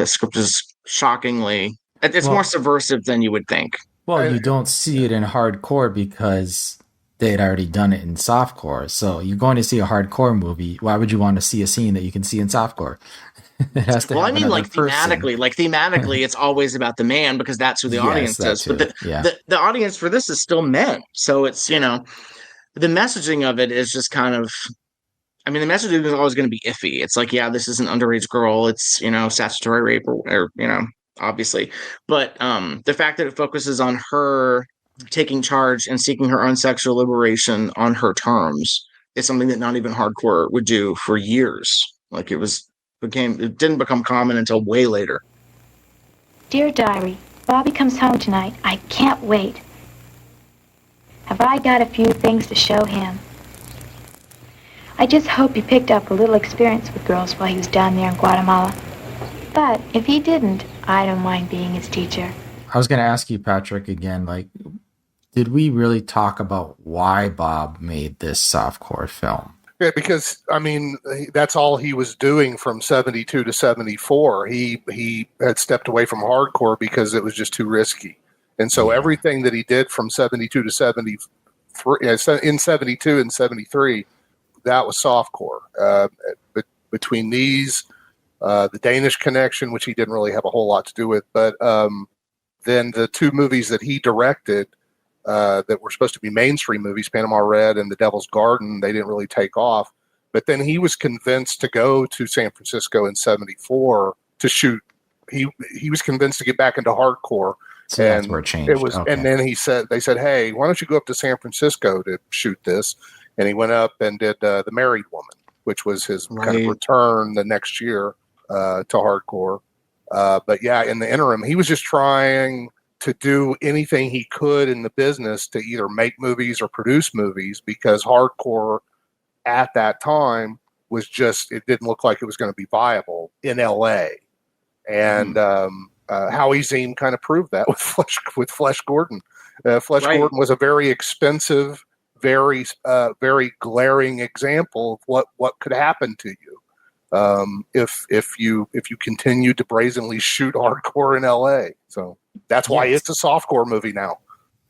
script is shockingly, it's more subversive than you would think. Well, you don't see it in hardcore because they had already done it in softcore. So you're going to see a hardcore movie. Why would you want to see a scene that you can see in softcore? It has to. Well, I mean, like thematically, it's always about the man because that's who the audience is. But the audience for this is still men. So it's, the messaging of it is just kind of, I mean, the messaging is always going to be iffy. It's like, yeah, this is an underage girl. It's, statutory rape or obviously. But the fact that it focuses on her taking charge and seeking her own sexual liberation on her terms is something that not even hardcore would do for years. Like it didn't become common until way later. Dear Diary, Bobby comes home tonight. I can't wait. Have I got a few things to show him? I just hope he picked up a little experience with girls while he was down there in Guatemala. But if he didn't, I don't mind being his teacher. I was going to ask you, Patrick, again, like, did we really talk about why Bob made this softcore film? Yeah, because, I mean, that's all he was doing from 72 to 74. He had stepped away from hardcore because it was just too risky. And so everything that he did from 72 to 73, in 72 and 73, that was softcore. But between these, the Danish Connection, which he didn't really have a whole lot to do with, but then the two movies that he directed that were supposed to be mainstream movies, Panama Red and The Devil's Garden, they didn't really take off. But then he was convinced to go to San Francisco in 74 to shoot. He was convinced to get back into hardcore. So that's where it changed. And then they said, hey, why don't you go up to San Francisco to shoot this? And he went up and did The Married Woman, which was his kind of return the next year to hardcore. But yeah, in the interim, he was just trying to do anything he could in the business to either make movies or produce movies, because hardcore at that time was just, it didn't look like it was going to be viable in LA. And Howie Ziem kind of proved that with Flesh Gordon. Gordon was a very expensive, very glaring example of what could happen to you if you continued to brazenly shoot hardcore in LA. So that's why it's a softcore movie now.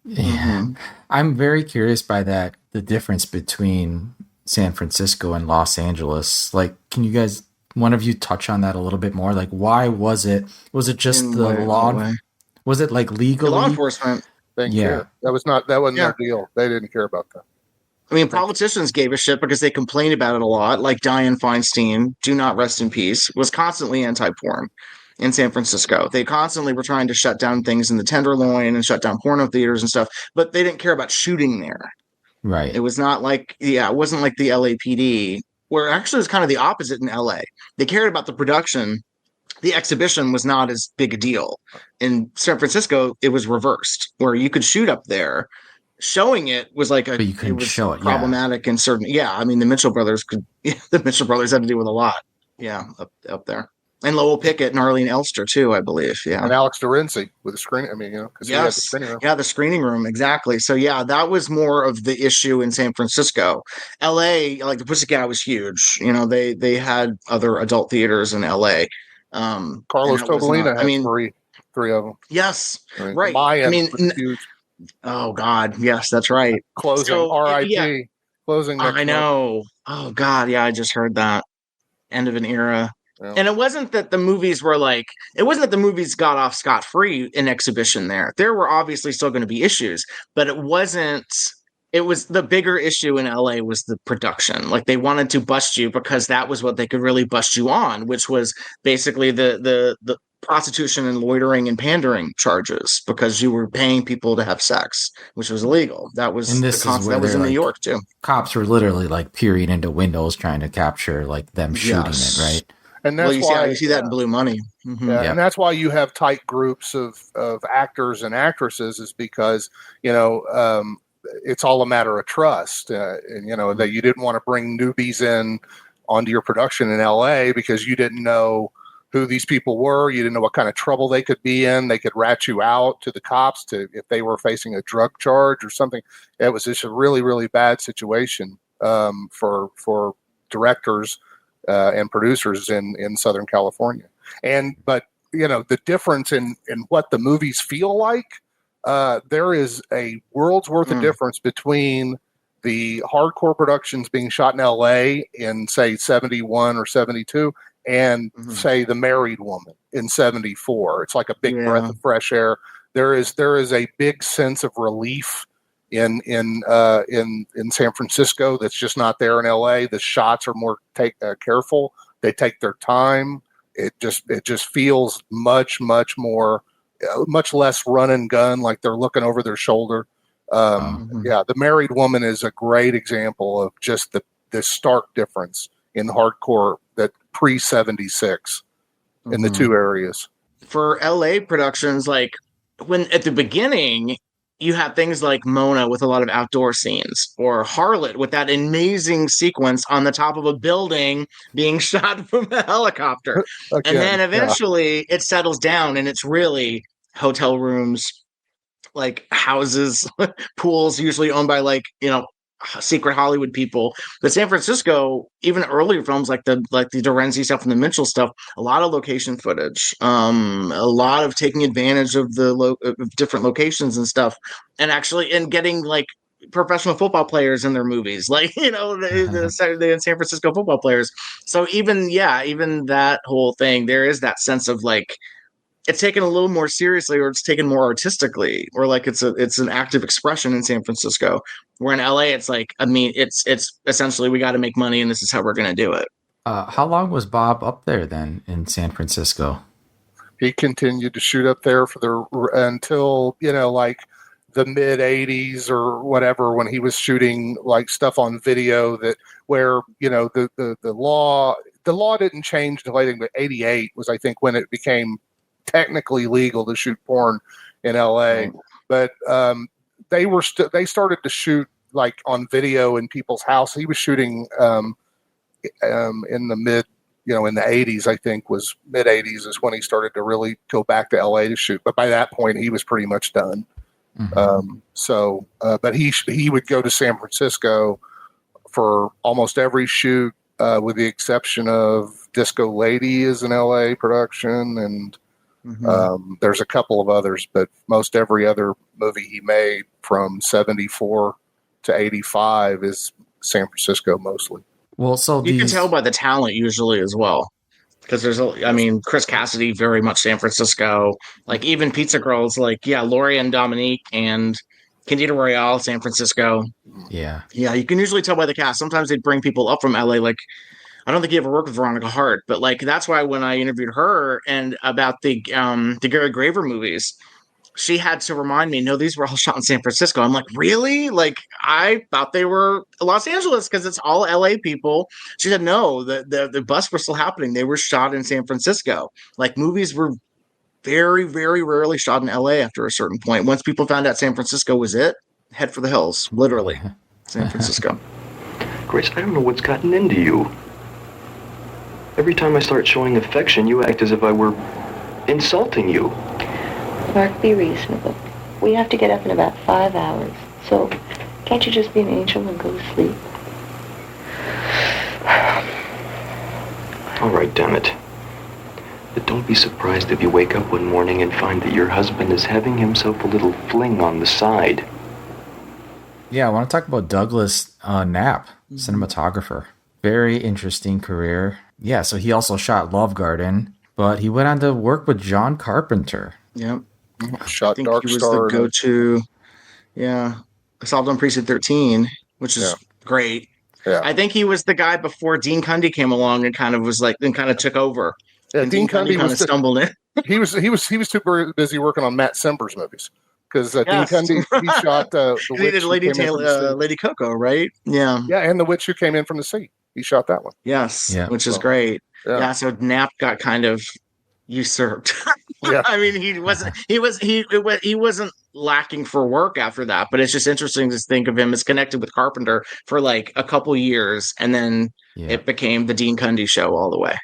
Yeah. I'm very curious by that, the difference between San Francisco and Los Angeles. Like, can you guys, one of you, touch on that a little bit more? Like, why was it? Was it just In the what law? way? Was it like The law legally? enforcement. They didn't Yeah, care. That wasn't Yeah. their deal. They didn't care about that. I mean, politicians gave a shit because they complained about it a lot. Like Dianne Feinstein, do not rest in peace, was constantly anti-porn in San Francisco. They constantly were trying to shut down things in the Tenderloin and shut down porno theaters and stuff, but they didn't care about shooting there. right. It was not like, it wasn't like the LAPD, where actually it was kind of the opposite in LA. They cared about the production. The exhibition was not as big a deal. In San Francisco, it was reversed, where you could shoot up there. Showing it was like But you it couldn't was show it. problematic in certain. Yeah, I mean the Mitchell brothers the Mitchell brothers had to deal with a lot. Yeah, up there, and Lowell Pickett and Arlene Elster too, I believe. Yeah, And Alex Dorenzi with the screen. I mean, because he had the yes, screening room. yeah, the screening room exactly. So yeah, that was more of the issue in San Francisco. L.A. like the Pussycat was huge. They had other adult theaters in L.A. Carlos Tobalina I had mean, three of them. yes, I mean, right. Mayans I mean, was huge. oh God, yes, that's right. Closing. So, R.I.P. yeah, Closing next I month. know. Oh God, yeah, I just heard that. End of an era. Yeah. And it wasn't that the movies got off scot-free in exhibition there. There were obviously still going to be issues, but it was the bigger issue in LA was the production. Like they wanted to bust you because that was what they could really bust you on, which was basically the prostitution and loitering and pandering charges because you were paying people to have sex, which was illegal. That was And this is where that was they're in New like, York too. cops were literally like peering into windows trying to capture like them shooting Yes. it, right? And that's you see that in Blue Money. Mm-hmm. Yeah, Yep. and that's why you have tight groups of actors and actresses, is because it's all a matter of trust, and that you didn't want to bring newbies in onto your production in LA because you didn't know who these people were. You didn't know what kind of trouble they could be in. They could rat you out to the cops if they were facing a drug charge or something. It was just a really, really bad situation for directors and producers in Southern California. But the difference in what the movies feel like, there is a world's worth of difference between the hardcore productions being shot in LA in say 71 or 72 and say The Married Woman in 74. It's like a big breath of fresh air. There is a big sense of relief in San Francisco that's just not there in LA. The shots are more careful. They take their time. It just feels much more, much less run and gun, like they're looking over their shoulder. The Married Woman is a great example of just the stark difference in hardcore that pre-76 in the two areas. For LA productions, like when at the beginning you have things like Mona with a lot of outdoor scenes, or Harlot with that amazing sequence on the top of a building being shot from a helicopter. Again, and then eventually it settles down and it's really hotel rooms, like houses, pools usually owned by secret Hollywood people. But San Francisco, even earlier films like the Dorenzi stuff and the Mitchell stuff, a lot of location footage, a lot of taking advantage of of different locations and stuff, and getting like professional football players in their movies, like the San Francisco football players. So even that whole thing, there is that sense of like it's taken a little more seriously, or it's taken more artistically, or like it's an active expression in San Francisco. Where in LA, it's like, I mean, it's essentially we got to make money, and this is how we're going to do it. How long was Bob up there then in San Francisco? He continued to shoot up there until like the mid 80s or whatever, when he was shooting like stuff on video where the law didn't change until I think 88 was, I think, when it became technically legal to shoot porn in LA. Right. But they started to shoot like on video in people's house. He was shooting in the mid, in the 80s, I think, was mid 80s is when he started to really go back to LA to shoot. But by that point, he was pretty much done. But he would go to San Francisco for almost every shoot, with the exception of Disco Lady is an LA production, and there's a couple of others, but most every other movie he made from 74 to 85 is San Francisco mostly. Well, so You can tell by the talent usually as well. Because Chris Cassidy, very much San Francisco. Like, even Pizza Girls, like, Lori and Dominique and Candida Royale, San Francisco. Yeah. Yeah, you can usually tell by the cast. Sometimes they'd bring people up from LA. Like, I don't think he ever worked with Veronica Hart, but like, that's why when I interviewed her and about the Gary Graver movies, she had to remind me, no, these were all shot in San Francisco. I'm like, really? Like, I thought they were Los Angeles because it's all LA people. She said, no, the busts were still happening. They were shot in San Francisco. Like, movies were very, very rarely shot in LA after a certain point. Once people found out San Francisco was it, head for the hills, literally. San Francisco. Grace, I don't know what's gotten into you. Every time I start showing affection, you act as if I were insulting you. Mark, be reasonable. We have to get up in about 5 hours. So, can't you just be an angel and go to sleep? All right, damn it. But don't be surprised if you wake up one morning and find that your husband is having himself a little fling on the side. Yeah, I want to talk about Douglas Knapp, cinematographer. Very interesting career. Yeah, so he also shot Love Garden, but he went on to work with John Carpenter. Yep. Shot I think Dark he was Star. the go-to. Yeah. Assault on Precinct 13, which is great. Yeah. I think he was the guy before Dean Cundy came along and kind of was like, and kind of took over. Yeah, and Dean Cundy kind of stumbled in. he was too busy working on Matt Simber's movies because Dean Cundy he shot the he did Lady Coco, right? Yeah. Yeah, and The Witch Who Came In from the Sea. He shot that one. Yes, which is great. Yeah, so Knapp got kind of usurped. Yeah. I mean, he wasn't lacking for work after that, but it's just interesting to think of him as connected with Carpenter for like a couple years, and then it became the Dean Cundy show all the way.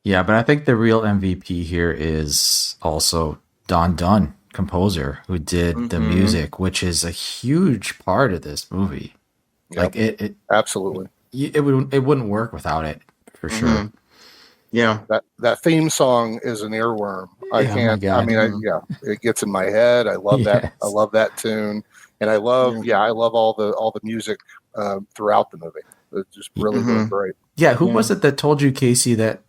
Yeah, but I think the real MVP here is also Don Dunn, composer, who did the music, which is a huge part of this movie. Yep. Like it absolutely. It wouldn't work without it for sure. Yeah, that theme song is an earworm. I can't. I mean, it gets in my head. I love that. I love that tune, and I love. I love all the music throughout the movie. It's just really, really great. Yeah, who was it that told you, Casey, that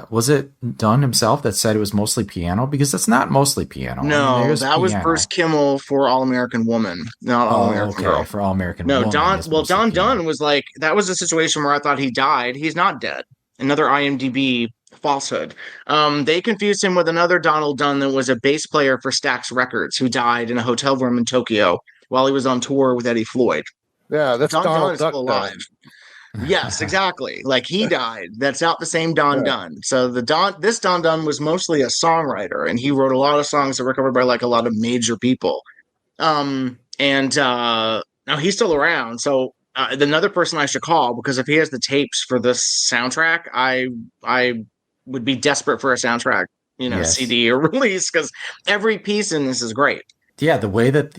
was it Dunn himself that said it was mostly piano? Because it's not mostly piano. No, that was Bruce Kimmel for All American Woman, not All American Girl. For All American Woman. No, Don Dunn was like, that was a situation where I thought he died. He's not dead. Another IMDb falsehood. They confused him with another Donald Dunn that was a bass player for Stax Records who died in a hotel room in Tokyo while he was on tour with Eddie Floyd. Yeah, that's Donald Duck. Still alive. Yes, exactly. Like he died. That's not the same Don Dunn. So this Don Dunn was mostly a songwriter, and he wrote a lot of songs that were covered by like a lot of major people. Now he's still around. So another person I should call, because if he has the tapes for this soundtrack, I would be desperate for a soundtrack, CD or release, because every piece in this is great. Yeah, the way that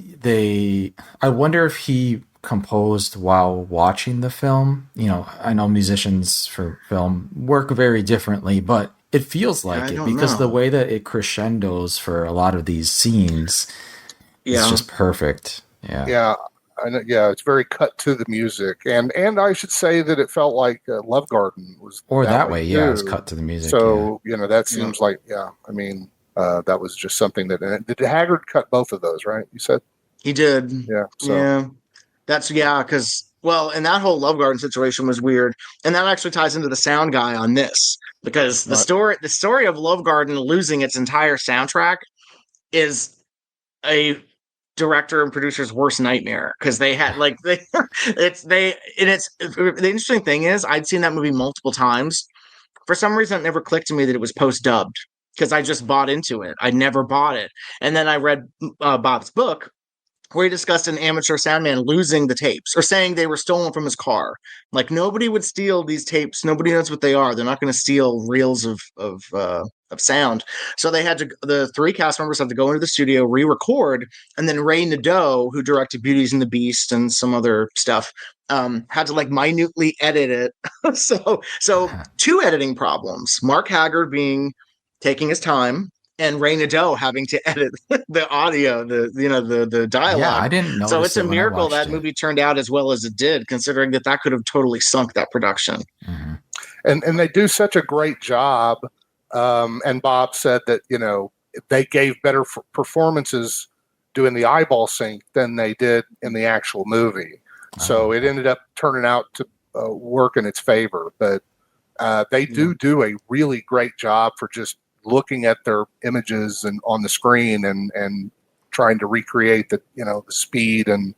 I wonder if he composed while watching the film. I know musicians for film work very differently, but it feels like it because the way that it crescendos for a lot of these scenes is just perfect. Yeah. I know, it's very cut to the music, and I should say that it felt like Love Garden was that way. Yeah, it was cut to the music. So that seems like I mean, that was just something that did Haggard cut both of those, right? You said he did. Yeah. So. That's because and that whole Love Garden situation was weird, and that actually ties into the sound guy on this, because the story of Love Garden losing its entire soundtrack is a director and producer's worst nightmare, because they had the interesting thing is I'd seen that movie multiple times. For some reason, it never clicked to me that it was post-dubbed, because I just bought into it. I never bought it, and then I read Bob's book, where he discussed an amateur soundman losing the tapes or saying they were stolen from his car. Like, nobody would steal these tapes. Nobody knows what they are. They're not going to steal reels of sound. So the three cast members had to go into the studio, re-record, and then Ray Nadeau, who directed Beauties and the Beast and some other stuff, had to minutely edit it. So two editing problems. Mark Haggard taking his time, and Ray Nadeau having to edit the audio, the dialogue. Yeah, I didn't notice. So it's a it when I miracle that watched it. movie turned out as well as it did, considering that could have totally sunk that production. Mm-hmm. And they do such a great job. And Bob said that, they gave better performances doing the eyeball sync than they did in the actual movie. So it ended up turning out to work in its favor. But they do a really great job for just looking at their images and on the screen and trying to recreate the speed and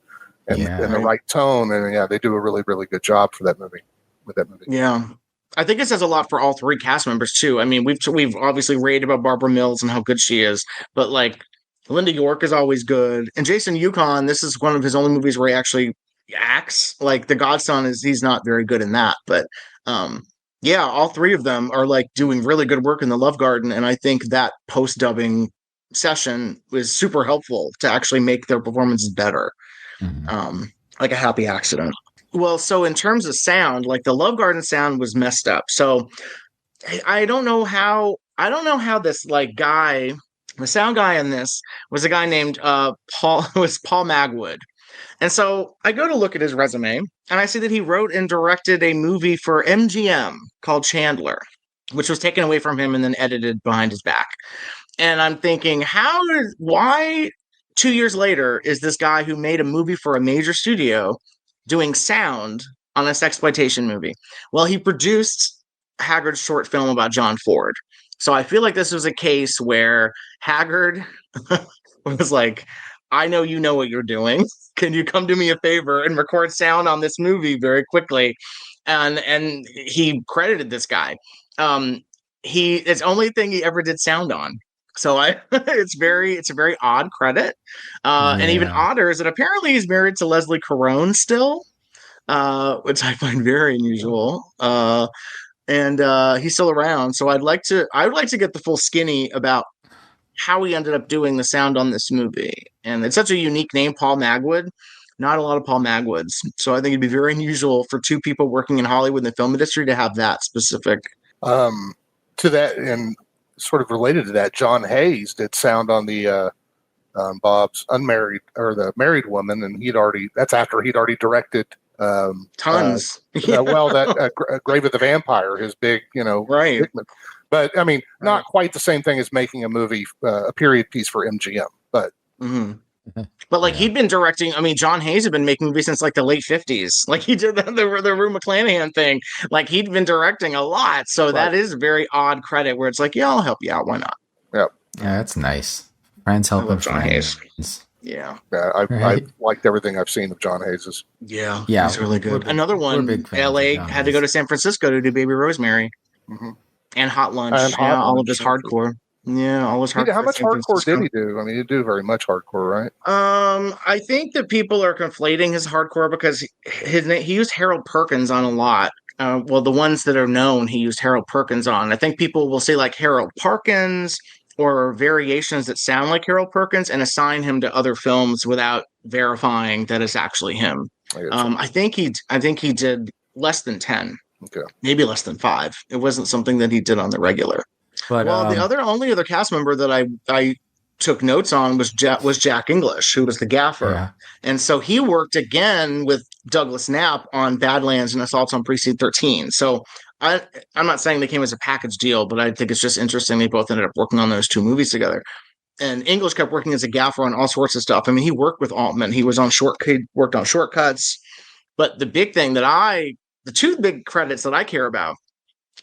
the right tone. And they do a really, really good job for that movie. With that movie. Yeah. I think it says a lot for all three cast members too. I mean, we've obviously raved about Barbara Mills and how good she is, but like Linda York is always good, and Jason Yukon, this is one of his only movies where he actually acts. Like The Godson he's not very good in that, but all three of them are like doing really good work in the Love Garden, and I think that post dubbing session was super helpful to actually make their performances better, like a happy accident. Well, so in terms of sound, like the Love Garden sound was messed up. So I don't know how this like guy, the sound guy in this was a guy named Paul Magwood. And so I go to look at his resume and I see that he wrote and directed a movie for MGM called Chandler, which was taken away from him and then edited behind his back. And I'm thinking, why 2 years later is this guy who made a movie for a major studio doing sound on a sexploitation movie? Well, he produced Haggard's short film about John Ford. So I feel like this was a case where Haggard was like, I know you know what you're doing. Can you come do me a favor and record sound on this movie very quickly? And he credited this guy. It's the only thing he ever did sound on. So it's a very odd credit. And even odder is that apparently he's married to Leslie Caron still, which I find very unusual. And he's still around. So I would like to get the full skinny about how he ended up doing the sound on this movie. And it's such a unique name, Paul Magwood. Not a lot of Paul Magwoods. So I think it'd be very unusual for two people working in Hollywood in the film industry to have that specific. To that, and sort of related to that, John Hayes did sound on the Bob's Unmarried, or the Married Woman, and that's after he'd already directed tons. Grave of the Vampire, his big, right. But I mean, not quite the same thing as making a movie, a period piece for MGM, but. Mm-hmm. But like he'd been directing. I mean, John Hayes had been making movies since like the late 50s. Like he did the Rue McClanahan thing. Like he'd been directing a lot. So that is a very odd credit where it's like, yeah, I'll help you out. Why not? Yeah, that's nice. Friends helping friends. Hayes. Yeah. I liked everything I've seen of John Hayes's. Yeah, he's really good. Another one, L.A. had to go to San Francisco to do Baby Rosemary, and Hot Lunch. All of his hardcore. Yeah, all his hardcore. How much hardcore did he do? I mean, he did do very much hardcore, right? I think that people are conflating his hardcore because he used Harold Perkins on a lot. Well, the ones that are known, he used Harold Perkins on. I think people will say like Harold Perkins or variations that sound like Harold Perkins and assign him to other films without verifying that it's actually him. I think he did less than 10. Okay. Maybe less than 5. It wasn't something that he did on the regular. But the only other cast member that I took notes on was Jack English, who was the gaffer. Yeah. And so he worked again with Douglas Knapp on Badlands and Assaults on Precinct 13. So I'm not saying they came as a package deal, but I think it's just interesting they both ended up working on those two movies together. And English kept working as a gaffer on all sorts of stuff. I mean, he worked with Altman. He worked on Shortcuts. But the big thing the two big credits that I care about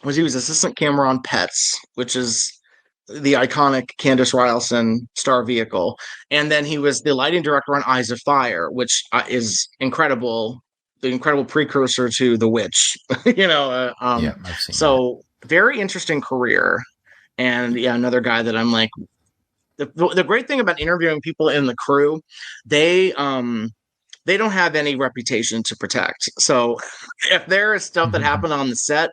was he was assistant camera on Pets, which is the iconic Candace Ryerson star vehicle. And then he was the lighting director on Eyes of Fire, which is incredible, the incredible precursor to The Witch. I've seen so that. Very interesting career. And another guy that I'm like, the great thing about interviewing people in the crew, they don't have any reputation to protect. So if there is stuff that happened on the set,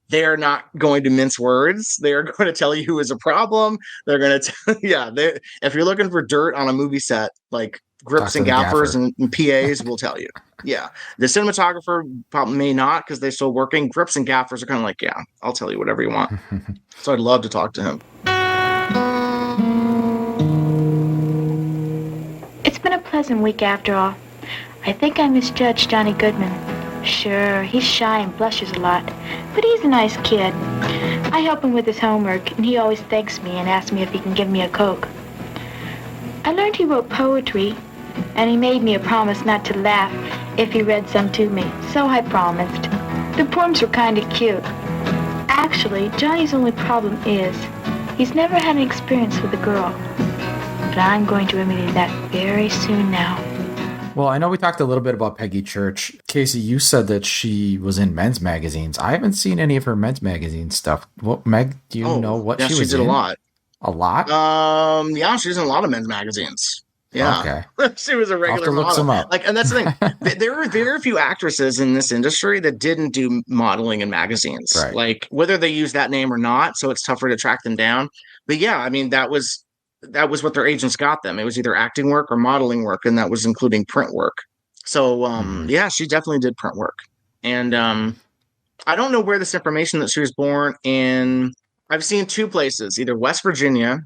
they're not going to mince words. They are going to tell you who is a problem. They're going to if you're looking for dirt on a movie set, like grips and gaffers and PAs will tell you. Yeah. The cinematographer probably may not because they're still working. Grips and gaffers are kind of like, I'll tell you whatever you want. So I'd love to talk to him. pleasant week after all. I think I misjudged Johnny Goodman. Sure, he's shy and blushes a lot, but he's a nice kid. I help him with his homework, and he always thanks me and asks me if he can give me a Coke. I learned he wrote poetry, and he made me a promise not to laugh if he read some to me, so I promised. The poems were kind of cute. Actually, Johnny's only problem is he's never had an experience with a girl. But I'm going to remedy that very soon now. Well, I know we talked a little bit about Peggy Church. Casey, you said that she was in men's magazines. I haven't seen any of her men's magazine stuff. What, Meg, do you know what she was in? She did a lot. A lot? Yeah, she was in a lot of men's magazines. Yeah. Okay. She was a regular model. Look some up. Like, and that's the thing. There are very few actresses in this industry that didn't do modeling in magazines. Right. Like, whether they use that name or not, so it's tougher to track them down. But yeah, I mean, that was what their agents got them. It was either acting work or modeling work, and that was including print work. So yeah, she definitely did print work. And I don't know where this information that she was born in. I've seen two places, either West Virginia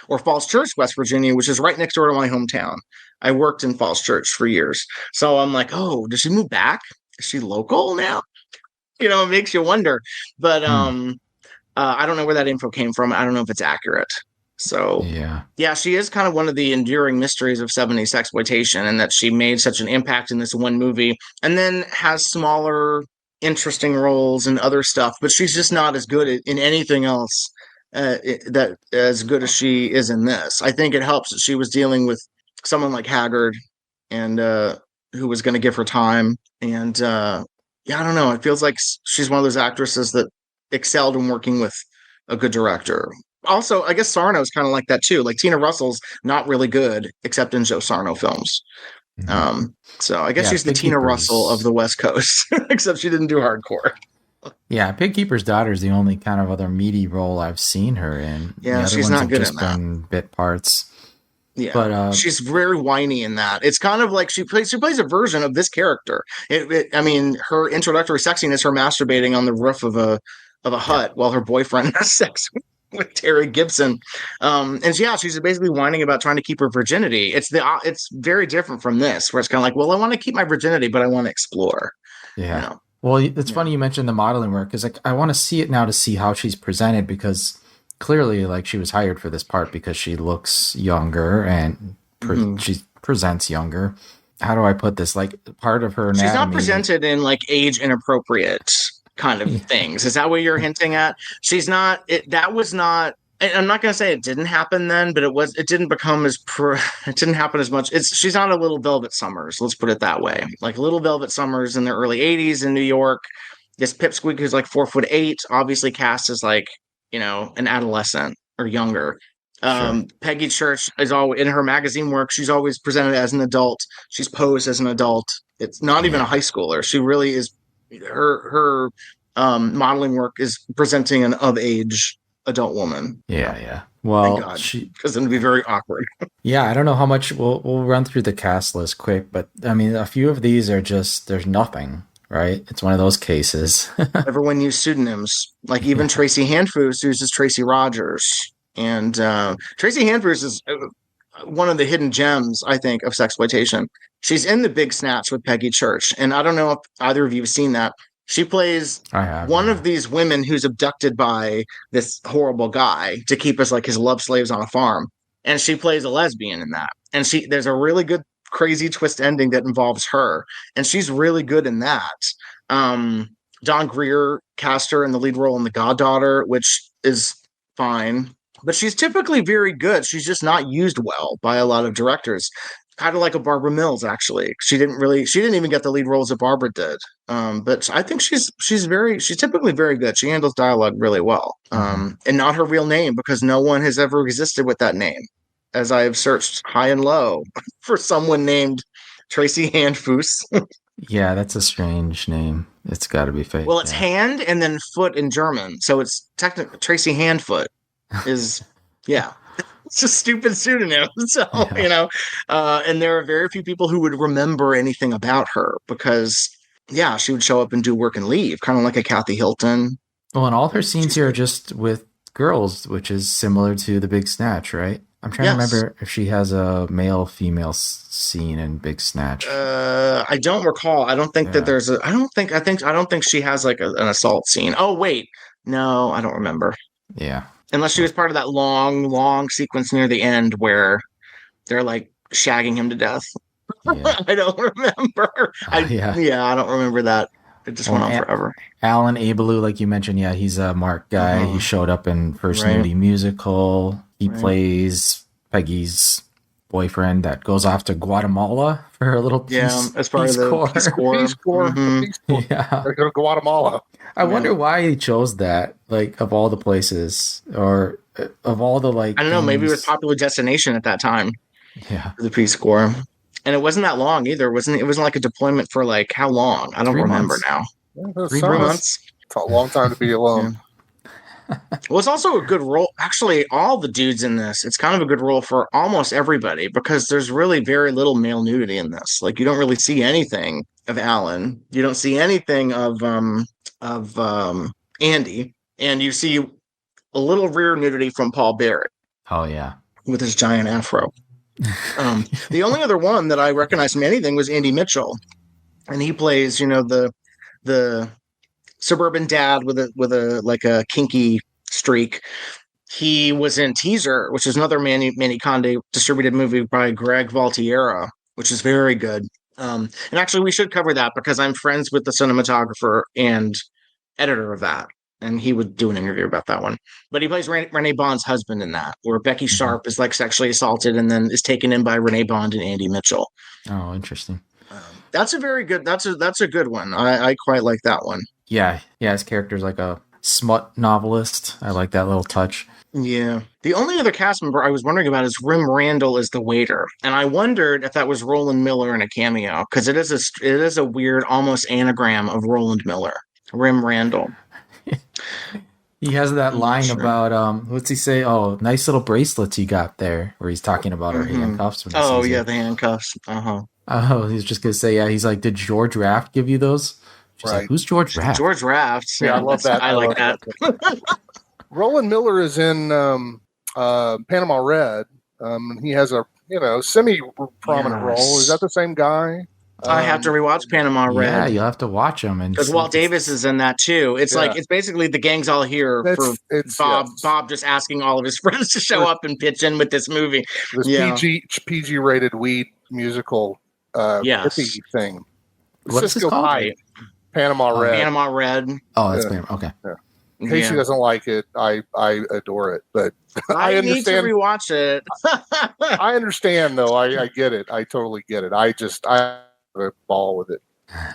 or Falls Church, West Virginia, which is right next door to my hometown. I worked in Falls Church for years. So I'm like, oh, did she move back? Is she local now? You know, it makes you wonder. But I don't know where that info came from. I don't know if it's accurate. So yeah, she is kind of one of the enduring mysteries of 70s sexploitation, and that she made such an impact in this one movie and then has smaller, interesting roles and other stuff, but she's just not as good in anything else that as good as she is in this. I think it helps that she was dealing with someone like Haggard and who was going to give her time. And yeah, I don't know. It feels like she's one of those actresses that excelled in working with a good director. Also, I guess Sarno's kind of like that too. Like Tina Russell's not really good except in Joe Sarno films. So I guess she's the Tina Russell of the West Coast, except she didn't do hardcore. Yeah, Pig Keeper's Daughter is the only kind of other meaty role I've seen her in. Yeah, she's not good in that. Been bit parts. Yeah, but she's very whiny in that. It's kind of like she plays a version of this character. I mean, her introductory sexiness, her masturbating on the roof of a hut while her boyfriend has sex with Terry Gibson. And yeah, she's basically whining about trying to keep her virginity. It's very different from this, where it's kind of like, well, I want to keep my virginity, but I want to explore. Yeah. You know? Well, it's funny you mentioned the modeling work, because I want to see it now to see how she's presented, because clearly, like, she was hired for this part because she looks younger and she presents younger. How do I put this? Like, part of her anatomy. She's not presented in like age inappropriate kind of things. Is that what you're hinting at? She's not. That was not. I'm not going to say it didn't happen then, but it didn't become as it didn't happen as much. She's not a Little Velvet Summers. Let's put it that way. Like Little Velvet Summers in the early 80s in New York. This pipsqueak who's like 4'8", obviously cast as like, you know, an adolescent or younger. Sure. Peggy Church is always in her magazine work. She's always presented as an adult. She's posed as an adult. It's not even a high schooler. She really is. Her modeling work is presenting an of age adult woman. Yeah. Well, because it'd be very awkward. Yeah, I don't know how much we'll run through the cast list quick, but I mean, a few of these are just there's nothing. Right? It's one of those cases. Everyone used pseudonyms. Like even Tracy Handfoos uses Tracy Rogers. And Tracy Handfoos is one of the hidden gems, I think, of sexploitation. She's in The Big Snatch with Peggy Church. And I don't know if either of you have seen that. She plays one of these women who's abducted by this horrible guy to keep us like his love slaves on a farm. And she plays a lesbian in that. And there's a really good crazy twist ending that involves her, and she's really good in that. Don Greer cast her in the lead role in The Goddaughter, which is fine, but she's typically very good. She's just not used well by a lot of directors. Kind of like a Barbara Mills, actually. She didn't even get the lead roles that Barbara did. But I think she's typically very good. She handles dialogue really well. And not her real name, because no one has ever existed with that name, as I have searched high and low for someone named Tracy Handfoos. Yeah, that's a strange name. It's got to be fake. Well, it's hand and then foot in German. So it's technically Tracy Handfoot is, yeah. It's a stupid pseudonym. So, you know, and there are very few people who would remember anything about her because, yeah, she would show up and do work and leave, kind of like a Kathy Hilton. Well, and all her scenes here are just with girls, which is similar to The Big Snatch, right? I'm trying to remember if she has a male-female scene in Big Snatch. I don't recall. I don't think that there's a. I don't think she has like an assault scene. Oh wait, no, I don't remember. Yeah. Unless she was part of that long sequence near the end where they're like shagging him to death. Yeah. I don't remember. I don't remember that. It just went on forever. Alan Abaloo, like you mentioned, he's a Mark guy. He showed up in First Nudie Musical. He plays Peggy's boyfriend that goes off to Guatemala for her little Peace as part of the Peace Corps. Peace Corps. Yeah. They go to Guatemala. I wonder why he chose that, like, of all the places, or of all the, like... I don't know, maybe it was a popular destination at that time. Yeah. For the Peace Corps. And it wasn't that long either. It wasn't like a deployment for, like, how long? I don't remember now. Yeah, 3 months? It's a long time to be alone. Well, it's also a good role. Actually, all the dudes in this, it's kind of a good role for almost everybody because there's really very little male nudity in this. Like, you don't really see anything of Alan. You don't see anything of Andy. And you see a little rear nudity from Paul Barrett. Oh, yeah. With his giant afro. The only other one that I recognized from anything was Andy Mitchell. And he plays, the suburban dad with a like a kinky streak. He was in Teaser, which is another Manny Conde distributed movie by Greg Valtierra, which is very good. And actually, we should cover that because I'm friends with the cinematographer and editor of that, and he would do an interview about that one. But he plays Renee Bond's husband in that, where Becky Sharp is like sexually assaulted and then is taken in by Renee Bond and Andy Mitchell. Oh, interesting. That's a very good. That's a good one. I quite like that one. Yeah. His character's like a smut novelist. I like that little touch. Yeah. The only other cast member I was wondering about is Rim Randall as the waiter, and I wondered if that was Roland Miller in a cameo because it is a weird almost anagram of Roland Miller. Rim Randall. He has that line about what's he say? Oh, nice little bracelets you got there, where he's talking about her handcuffs. Oh yeah, the handcuffs. Oh, he's just gonna say, he's like, did George Raft give you those? She's like, who's George Raft? George Raft. Yeah, I love that. I like that. Roland Miller is in Panama Red. He has a semi-prominent role. Is that the same guy? I have to rewatch Panama Red. Yeah, you'll have to watch him. Because Walt Davis is in that too. It's like, it's basically the gang's all here for Bob. Yes. Bob just asking all of his friends to show up and pitch in with this movie. This PG rated weed musical hippie thing. What's this called? Panama Red. Panama Red. Oh, that's Panama. Okay. Yeah. Casey doesn't like it. I adore it, but I understand. Need to rewatch it. I understand, though. I get it. I totally get it. I have a ball with it.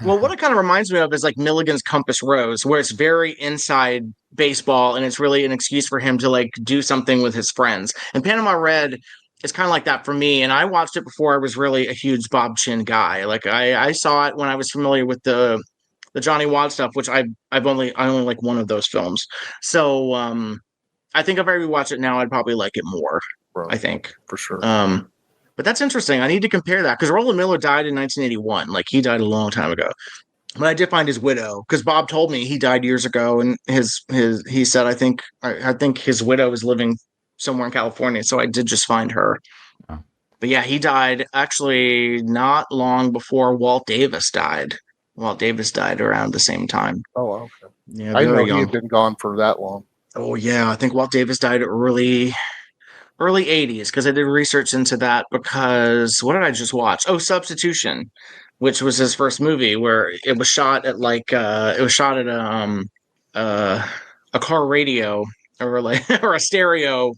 Well, what it kind of reminds me of is like Milligan's Compass Rose, where it's very inside baseball, and it's really an excuse for him to like do something with his friends. And Panama Red is kind of like that for me. And I watched it before I was really a huge Bob Chin guy. Like I saw it when I was familiar with the Johnny Watt stuff, which I only like one of those films. So I think if I rewatch it now, I'd probably like it more. Right. I think for sure. But that's interesting. I need to compare that because Roland Miller died in 1981. Like he died a long time ago. But I did find his widow because Bob told me he died years ago, and he said I think his widow is living somewhere in California. So I did just find her. Oh. But yeah, he died actually not long before Walt Davis died. Walt Davis died around the same time. Oh, okay. Yeah, I didn't know he had been gone for that long. Oh yeah, I think Walt Davis died early 80s because I did research into that because what did I just watch? Oh, Substitution, which was his first movie where it was shot at a car radio or a stereo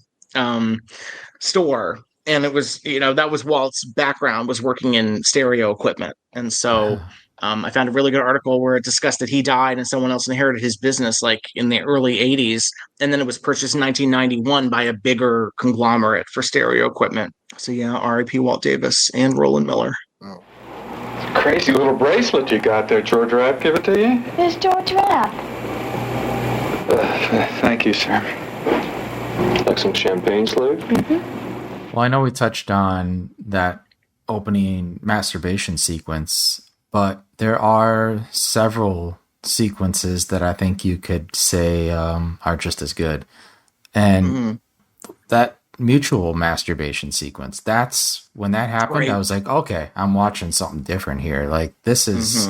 store. And it was, that was Walt's background, was working in stereo equipment. And so I found a really good article where it discussed that he died and someone else inherited his business like in the early 80s. And then it was purchased in 1991 by a bigger conglomerate for stereo equipment. So yeah, R.I.P. Walt Davis and Roland Miller. Oh. It's a crazy little bracelet you got there. George Rapp give it to you? Who's George Rapp? Thank you, sir. Like some champagne slave? Mm-hmm. Well, I know we touched on that opening masturbation sequence, but there are several sequences that I think you could say are just as good. And that mutual masturbation sequence. That's when that happened. Right. I was like, okay, I'm watching something different here. Like, this is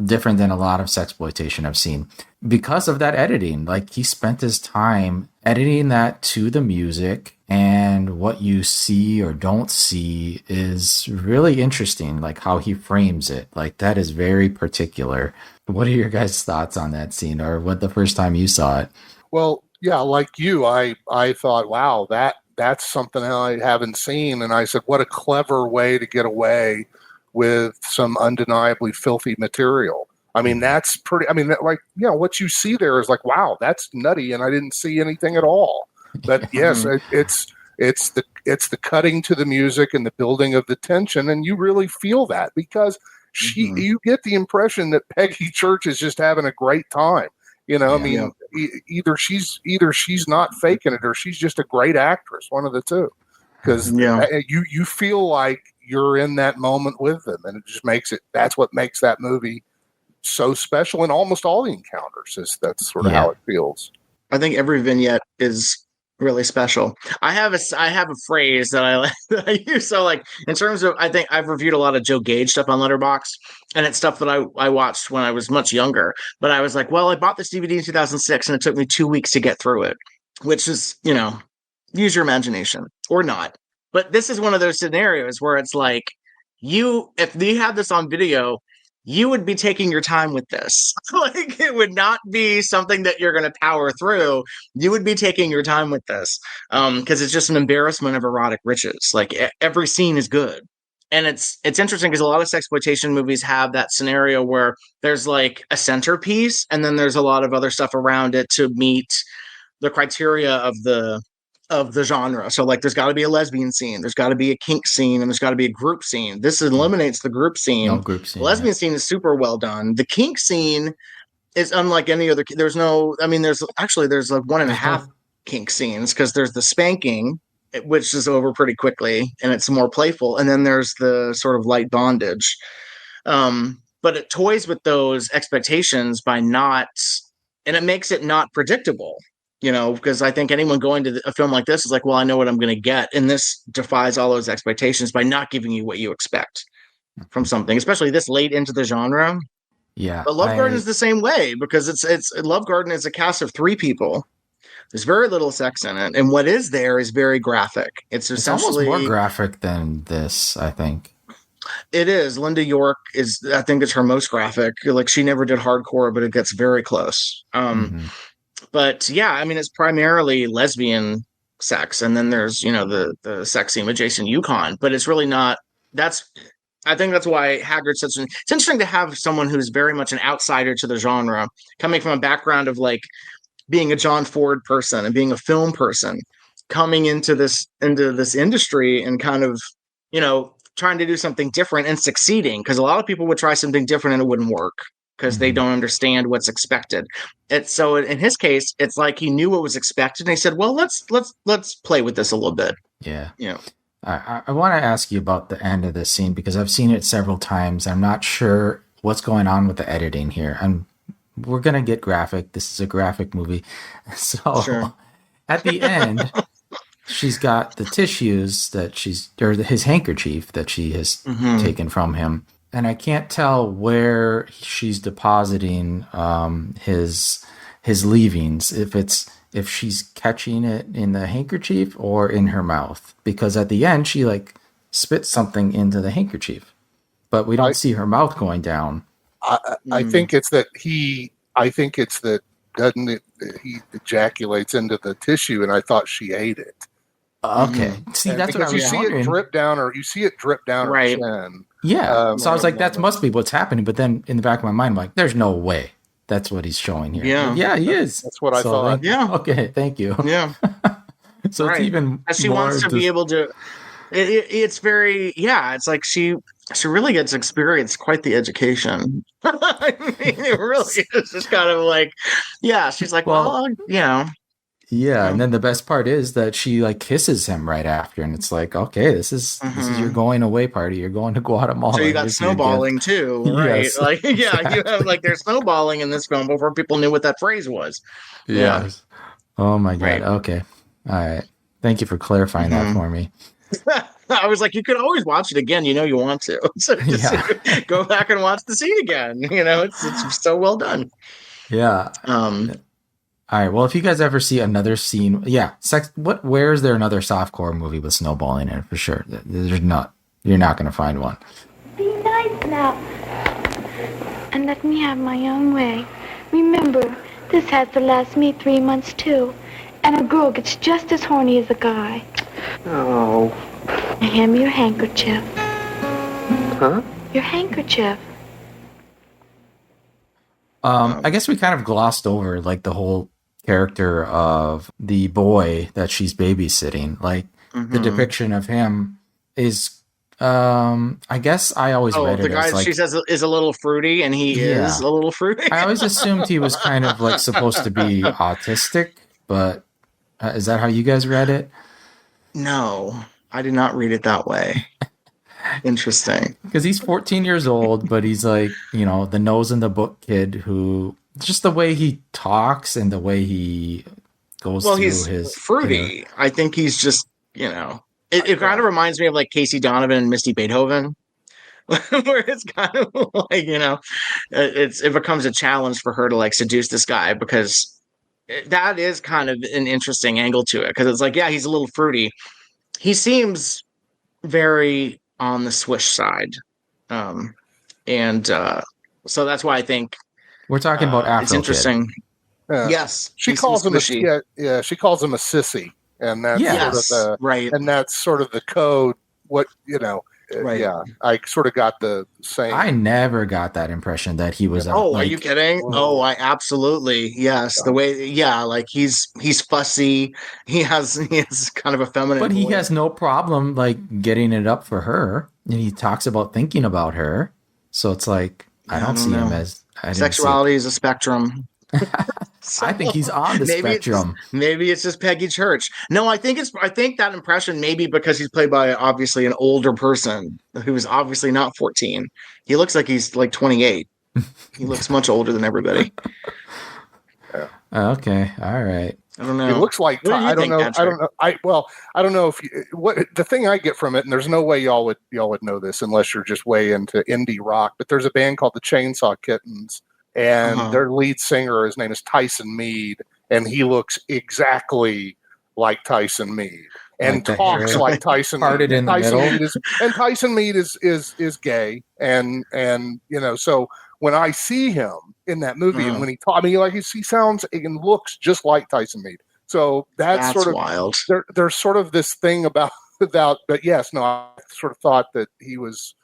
different than a lot of sexploitation I've seen because of that editing. Like, he spent his time editing that to the music, and what you see or don't see is really interesting. Like, how he frames it. Like, that is very particular. What are your guys' thoughts on that scene, or what the first time you saw it? Well, yeah, like you, I thought, wow, that's something I haven't seen. And I said, what a clever way to get away with some undeniably filthy material. I mean, that's pretty, I mean, what you see there is like, wow, that's nutty. And I didn't see anything at all. But yes, it's the cutting to the music and the building of the tension. And you really feel that because you get the impression that Peggy Church is just having a great time. I mean, either she's not faking it or she's just a great actress, one of the two. Because you feel like you're in that moment with them, and it just that's what makes that movie so special in almost all the encounters. That's sort of how it feels. I think every vignette is really special. I have a phrase that I use. So, like, in terms of, I think I've reviewed a lot of Joe Gage stuff on Letterboxd, and it's stuff that I watched when I was much younger. But I was like, well, I bought this DVD in 2006, and it took me 2 weeks to get through it, which is, use your imagination or not. But this is one of those scenarios where it's like, if you had this on video, you would be taking your time with this. Like, it would not be something that you're going to power through. You would be taking your time with this because it's just an embarrassment of erotic riches. Like, every scene is good. And it's interesting because a lot of sexploitation movies have that scenario where there's like a centerpiece and then there's a lot of other stuff around it to meet the criteria of the genre. So, like, there's got to be a lesbian scene, there's got to be a kink scene, and there's got to be a group scene. This eliminates the group scene. No group scene. The lesbian scene is super well done. The kink scene is unlike any other. There's like 1.5 kink scenes because there's the spanking, which is over pretty quickly, and it's more playful. And then there's the sort of light bondage. But it toys with those expectations and it makes it not predictable. Because I think anyone going to a film like this is like, well, I know what I'm going to get. And this defies all those expectations by not giving you what you expect from something, especially this late into the genre. Yeah. But Love Garden is the same way because it's Love Garden is a cast of 3 people. There's very little sex in it. And what is there is very graphic. It's essentially almost more graphic than this, I think. It is. Linda York I think it's her most graphic. Like, she never did hardcore, but it gets very close. But yeah, I mean, it's primarily lesbian sex, and then there's the sex scene with Jason Yukon, but it's really not. I think that's why Haggard's such it's interesting to have someone who's very much an outsider to the genre, coming from a background of like being a John Ford person and being a film person, coming into this industry and kind of trying to do something different and succeeding, because a lot of people would try something different and it wouldn't work because they don't understand what's expected. So in his case, it's like he knew what was expected and he said, well, let's play with this a little bit. Yeah. I want to ask you about the end of this scene because I've seen it several times. I'm not sure what's going on with the editing here. We're going to get graphic. This is a graphic movie. So sure. At the end, she's got the tissues or his handkerchief that she has taken from him. And I can't tell where she's depositing his leavings, if she's catching it in the handkerchief or in her mouth, because at the end she like spits something into the handkerchief, but we don't see her mouth going down. I think it's that he ejaculates into the tissue, and I thought she ate it. Okay. See, that's what I was wondering. You see it drip down her chin. Yeah. So I was like, that must be what's happening. But then in the back of my mind, I'm like, there's no way that's what he's showing here. Yeah. Yeah, he is. That's what I thought. Okay. Thank you. Yeah. So it's even she wants to be able to. It's very, it's like she really gets to experience quite the education. I mean, it really is just kind of like, she's like, Yeah, and then the best part is that she like kisses him right after, and it's like, okay, this is your going away party. You're going to Guatemala. So you got snowballing too, right? Yes, like, exactly. You have like there's snowballing in this film before people knew what that phrase was. Yes. Oh my god. Right. Okay. All right. Thank you for clarifying that for me. I was like, you could always watch it again. You know you want to. So just go back and watch the scene again. It's so well done. Yeah. All right. Well, if you guys ever see another scene, where is there another softcore movie with snowballing in it? For sure. There's not. You're not going to find one. Be nice now. And let me have my own way. Remember, this has to last me 3 months, too. And a girl gets just as horny as a guy. Oh. Hand me your handkerchief. Huh? Your handkerchief. I guess we kind of glossed over like the whole character of the boy that she's babysitting. Like the depiction of him is, I guess I always read it the guy as like, she says is a little fruity, and he is a little fruity. I always assumed he was kind of like supposed to be autistic, but is that how you guys read it? No, I did not read it that way. Interesting. Because he's 14 years old, but he's like, the nose in the book kid who, just the way he talks and the way he goes through his fruity. I think he's just, it kind of reminds me of like Casey Donovan and Misty Beethoven, where it's kind of like, it becomes a challenge for her to like seduce this guy, because that is kind of an interesting angle to it. Because it's like, yeah, he's a little fruity. He seems very on the swish side. So that's why I think we're talking about Afro it's interesting. Yes. She calls him she calls him a sissy. And that's sort of right. And that's sort of the code. Right. Yeah. I sort of got the same. I never got that impression that he was. Are you kidding? Oh, I absolutely. Yes. Yeah. The way, like he's fussy. He has kind of a feminine. But he has no problem like getting it up for her. And he talks about thinking about her. So it's like, I don't see him as. Sexuality is a spectrum. I think he's on the spectrum. Maybe it's just Peggy Church. No, I think that impression maybe because he's played by obviously an older person who's obviously not 14. He looks like he's like 28. He looks much older than everybody. Yeah. Okay. All right. I don't know. It looks like I don't know. I don't know if what the thing I get from it, and there's no way y'all would know this unless you're just way into indie rock. But there's a band called the Chainsaw Kittens. And their lead singer, his name is Tyson Mead, and he looks exactly like Tyson Mead and talks like Tyson Mead. In the middle. And Tyson Mead is gay, and so when I see him in that movie, and when he talks, he sounds and looks just like Tyson Mead. So that's sort of wild. There's sort of this thing about, but yes, no, I sort of thought that he was.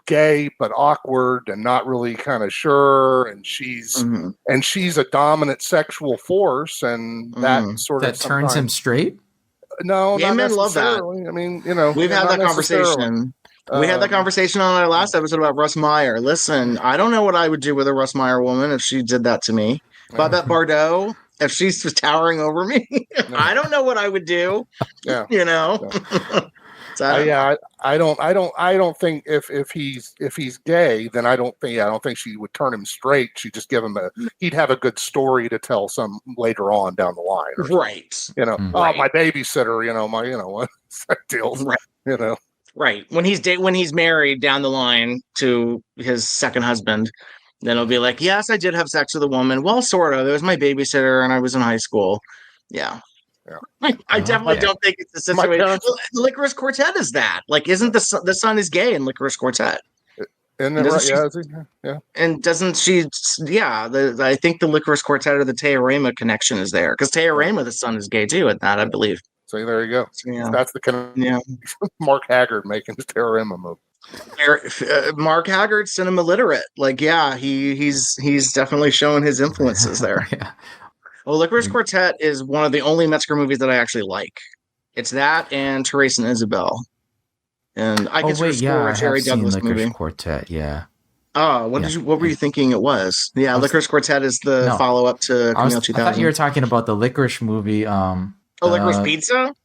Gay but awkward and not really kind of sure, and she's a dominant sexual force, and that sort of turns him straight. No, gay men love that. I mean, we've had that conversation. We had that conversation on our last episode about Russ Meyer. Listen, I don't know what I would do with a Russ Meyer woman if she did that to me. Babette Bardot, if she's towering over me, I don't know what I would do. Yeah, So I don't think if he's gay, then I don't think she would turn him straight. She'd just give him he'd have a good story to tell some later on down the line. Right. My babysitter, what's that deal? Right. Right. When he's married down the line to his second husband, then it'll be like, yes, I did have sex with a woman. Well, sort of. It was my babysitter and I was in high school. Yeah. Yeah. I definitely don't think it's the situation. Licorice Quartet is that. Like, isn't the son is gay in Licorice Quartet? Isn't that right? Yeah. And doesn't she? Yeah. I think the Licorice Quartet or the Teorema connection is there, because Teorema, the son, is gay too. At that, I believe. So there you go. So, yeah. That's the connection. Mark Haggard making the Teorema movie. Mark Haggard, cinema literate. Like, yeah, he's definitely showing his influences there. Yeah. Well, Licorice Quartet is one of the only Metzger movies that I actually like. It's that and Therese and Isabel. And I consider Score a Jerry Douglas movie. Licorice Quartet, yeah. Oh, what were you thinking it was? Yeah, Licorice Quartet is the follow-up to Camille 2000. I thought you were talking about the Licorice movie. Licorice Pizza?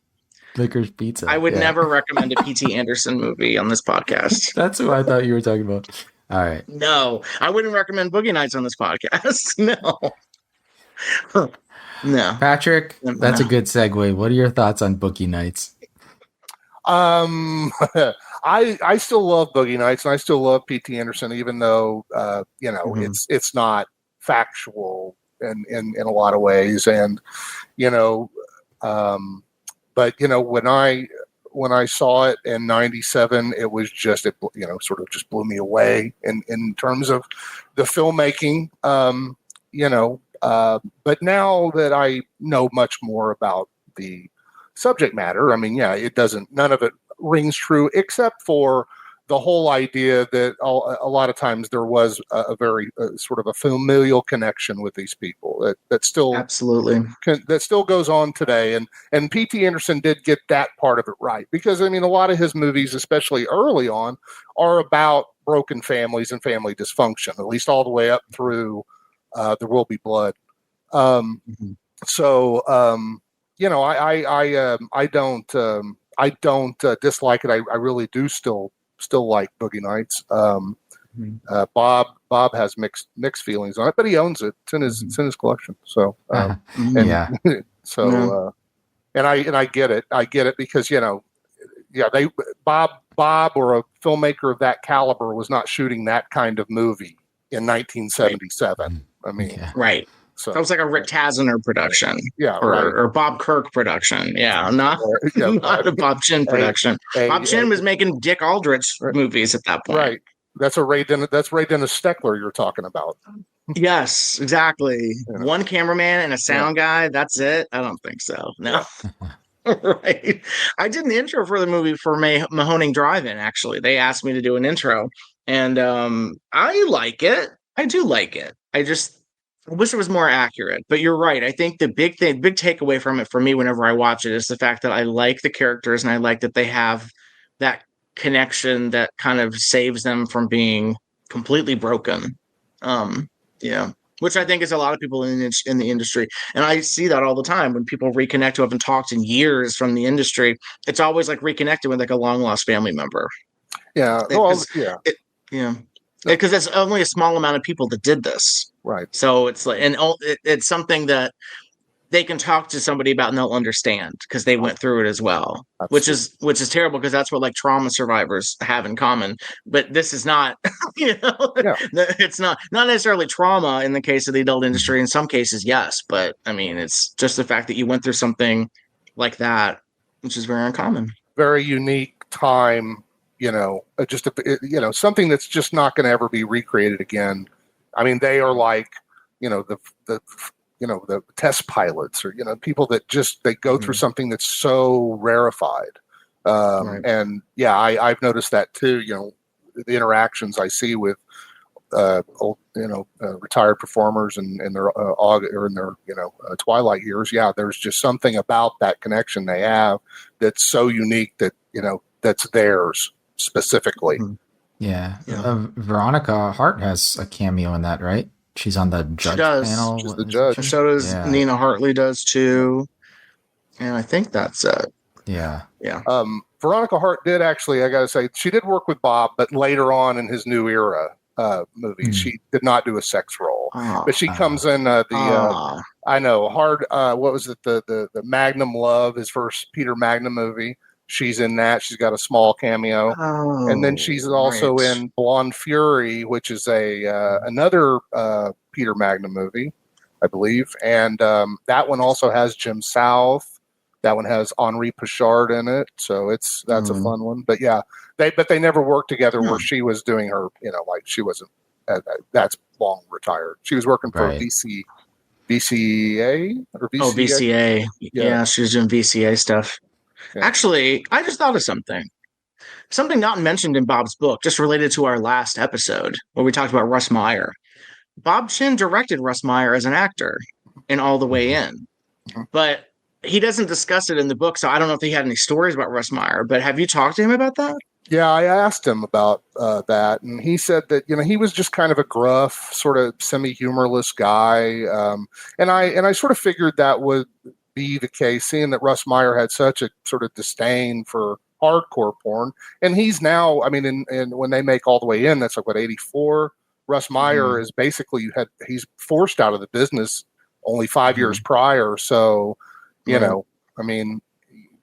Licorice Pizza. I would never recommend a P.T. Anderson movie on this podcast. That's who I thought you were talking about. All right. No, I wouldn't recommend Boogie Nights on this podcast. No. No. Patrick, that's a good segue. What are your thoughts on Boogie Nights? I still love Boogie Nights, and I still love P.T. Anderson, even though it's not factual in a lot of ways, and but when I saw it in '97, it was just sort of just blew me away in terms of the filmmaking. But now that I know much more about the subject matter, I mean, none of it rings true, except for the whole idea that a lot of times there was a very sort of a familial connection with these people that still absolutely that still goes on today. And P.T. Anderson did get that part of it right, because I mean, a lot of his movies, especially early on, are about broken families and family dysfunction, at least all the way up through There Will Be Blood. So I don't dislike it. I really do still like Boogie Nights. Bob has mixed feelings on it, but he owns it. It's in his collection. So and I get it. I get it because Bob or a filmmaker of that caliber was not shooting that kind of movie in 1977. I mean, right. So it was like a Rick Tazziner production, or Bob Kirk production, not a Bob Chin production. Bob Chin was making Dick Aldrich movies at that point, right? That's Ray Dennis Steckler you're talking about. Yes, exactly. One cameraman and a sound guy. That's it. I don't think so. No. Right. I did an intro for the movie for Mahoning Drive-In. Actually, they asked me to do an intro, and I like it. I do like it. I wish it was more accurate, but you're right. I think the big takeaway from it for me whenever I watch it is the fact that I like the characters and I like that they have that connection that kind of saves them from being completely broken. Which I think is a lot of people in the industry. And I see that all the time when people reconnect who haven't talked in years from the industry. It's always like reconnecting with like a long lost family member. Yeah. Because that's only a small amount of people that did this. Right. So it's like, and it's something that they can talk to somebody about and they'll understand because they went through it as well. Absolutely. which is terrible because that's what like trauma survivors have in common. But this is not, it's not necessarily trauma in the case of the adult industry. In some cases, yes. But I mean, it's just the fact that you went through something like that, which is very uncommon. Very unique time. Something that's just not going to ever be recreated again. I mean, they are like, the test pilots or, people that they go through something that's so rarefied. Right. And I've noticed that too, the interactions I see with, retired performers and in their twilight years. Yeah. There's just something about that connection they have that's so unique that, that's theirs specifically. Yeah. Veronica Hart has a cameo in that, right? She's on the judge panel. She's the judge. And so does Nina Hartley does too. And I think that's it. Yeah. Yeah. Veronica Hart did actually, I got to say, she did work with Bob, but later on in his New Era movie, she did not do a sex role. But she comes in I know, what was it? The Magnum Love, his first Peter Magnum movie. She's in that. She's got a small cameo. And then she's also in Blonde Fury, which is another Peter Magnum movie, I believe. And that one also has Jim South. That one has Henri Pichard in it. So that's a fun one. But yeah, they never worked together where she was doing her, like she wasn't, that's long retired. She was working for VCA or VCA. Oh, VCA. Yeah, she was doing VCA stuff. Yeah. Actually, I just thought of something not mentioned in Bob's book, just related to our last episode where we talked about Russ Meyer. Bob Chin directed Russ Meyer as an actor in All the Way In, but he doesn't discuss it in the book. So I don't know if he had any stories about Russ Meyer, but have you talked to him about that? Yeah, I asked him about that, and he said that he was just kind of a gruff, sort of semi-humorless guy, and I sort of figured that would be the case, seeing that Russ Meyer had such a sort of disdain for hardcore porn, and he's now, I mean, and when they make All the Way In, that's like what, 84. Russ Meyer is basically he's forced out of the business only 5 years prior. So, you know, I mean,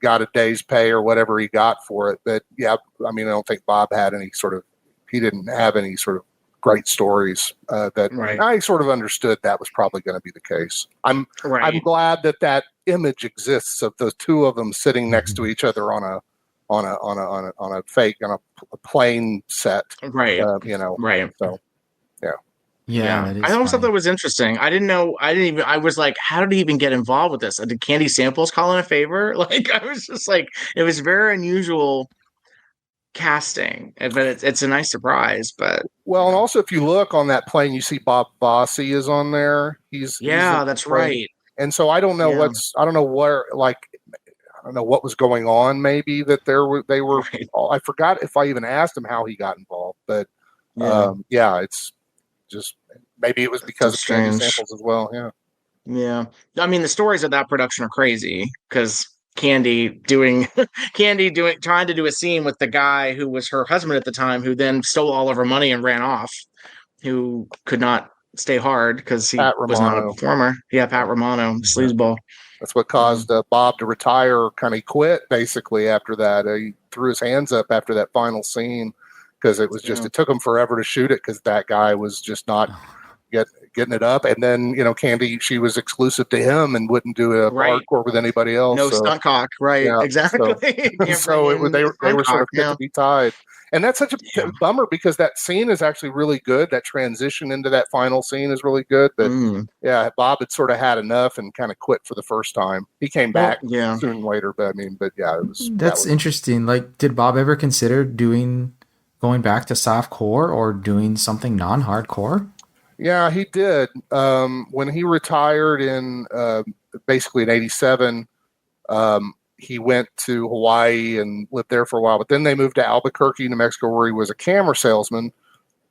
got a day's pay or whatever he got for it. But yeah, I mean, I don't think Bob had he didn't have any sort of great stories that I sort of understood that was probably going to be the case. I'm glad that image exists of the two of them sitting next to each other on a plane set. Right. You know. Right. So yeah. I always thought that was interesting. I was like, how did he even get involved with this? Did Candy Samples call in a favor? Like, I was just like, it was very unusual casting, but it's a nice surprise. But and also if you look on that plane, you see Bob Fosse is on there. That's right. And so I don't know what was going on. Maybe that they were. I forgot if I even asked him how he got involved, but it's just maybe it was because of Candy Samples as well. Yeah. I mean, the stories of that production are crazy because Candy trying to do a scene with the guy who was her husband at the time, who then stole all of her money and ran off, who could not stay hard because he was not a performer. Yeah, Pat Romano, sleazeball. That's what caused Bob to retire, kind of quit basically after that. He threw his hands up after that final scene because it was just, it took him forever to shoot it because that guy was just not getting it up. And then, you know, Candy, she was exclusive to him and wouldn't do a hardcore with anybody else. No stunt cock. Right. Yeah, exactly. So they were sort of fit to be tied. And that's such a bummer because that scene is actually really good. That transition into that final scene is really good. But Bob had sort of had enough and kind of quit for the first time. He came back soon later. But it was. That's interesting. Like, did Bob ever consider going back to softcore or doing something non-hardcore? Yeah, he did. When he retired in basically in '87, he went to Hawaii and lived there for a while. But then they moved to Albuquerque, New Mexico, where he was a camera salesman.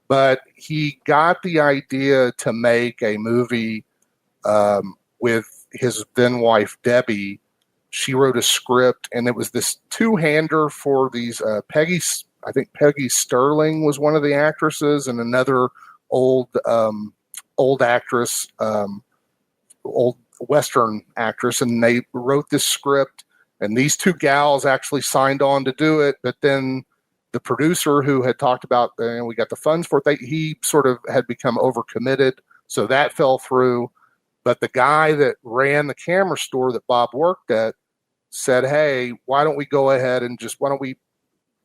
But he got the idea to make a movie with his then wife, Debbie. She wrote a script, and it was this two-hander for these Peggy Sterling was one of the actresses, and another old actress, old Western actress, and they wrote this script, and these two gals actually signed on to do it. But then the producer who had talked about, we got the funds for it, he sort of had become overcommitted, so that fell through. But the guy that ran the camera store that Bob worked at said, hey, why don't we go ahead and why don't we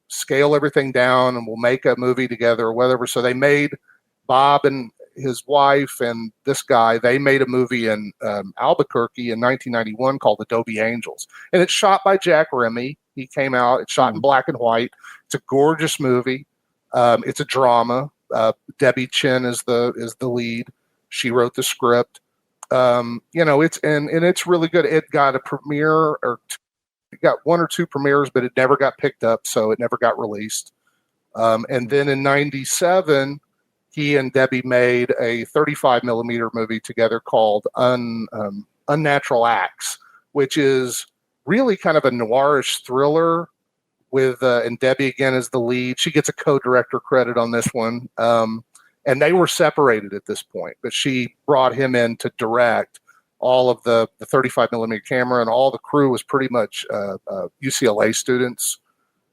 scale everything down and we'll make a movie together or whatever. So they made, Bob and his wife and this guy, they made a movie in Albuquerque in 1991 called Adobe Angels. And it's shot by Jack Remy. He came out, it's shot in black and white. It's a gorgeous movie. It's a drama. Debbie Chin is the lead. She wrote the script. It's really good. It got a premiere it got one or two premieres, but it never got picked up, so it never got released. And then in '97, he and Debbie made a 35 millimeter movie together called Unnatural Acts, which is really kind of a noirish thriller with, and Debbie again is the lead. She gets a co-director credit on this one. And they were separated at this point, but she brought him in to direct all of the 35 millimeter camera, and all the crew was pretty much UCLA students.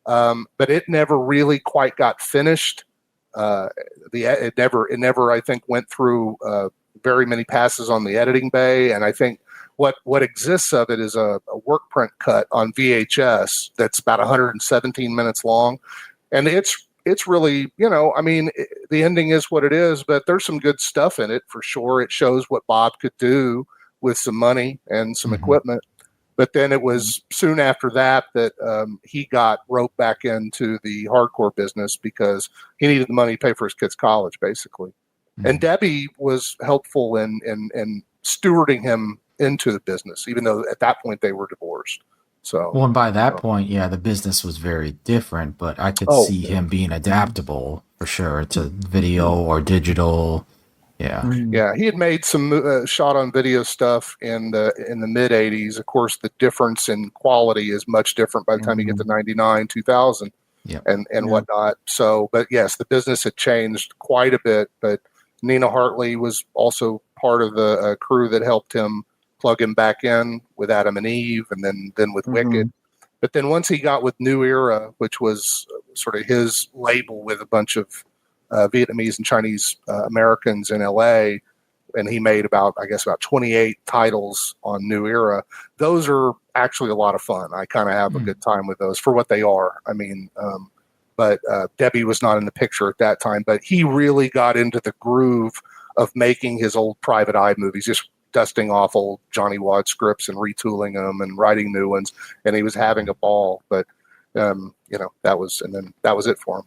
But it never really quite got finished. It never I think went through very many passes on the editing bay, and I think what exists of it is a work print cut on VHS that's about 117 minutes long, and it's really, the ending is what it is, but there's some good stuff in it for sure. It shows what Bob could do with some money and some equipment. But then it was soon after that he got roped back into the hardcore business because he needed the money to pay for his kids' college, basically. And Debbie was helpful in stewarding him into the business, even though at that point they were divorced. So, and by that point, the business was very different, but I could see him being adaptable for sure to video or digital. Yeah. Yeah. He had made some shot on video stuff in the mid 80s. Of course, the difference in quality is much different by the time you get to 99, 2000 and whatnot. So, but yes, the business had changed quite a bit, but Nina Hartley was also part of the crew that helped him plug him back in with Adam and Eve, and then with Wicked. But then once he got with New Era, which was sort of his label with a bunch of Vietnamese and Chinese Americans in LA, and he made about 28 titles on New Era. Those are actually a lot of fun. I kind of have a good time with those for what they are. I mean, but Debbie was not in the picture at that time, but he really got into the groove of making his old Private Eye movies, just dusting off old Johnny Wad scripts and retooling them and writing new ones. And he was having a ball, but that was it for him.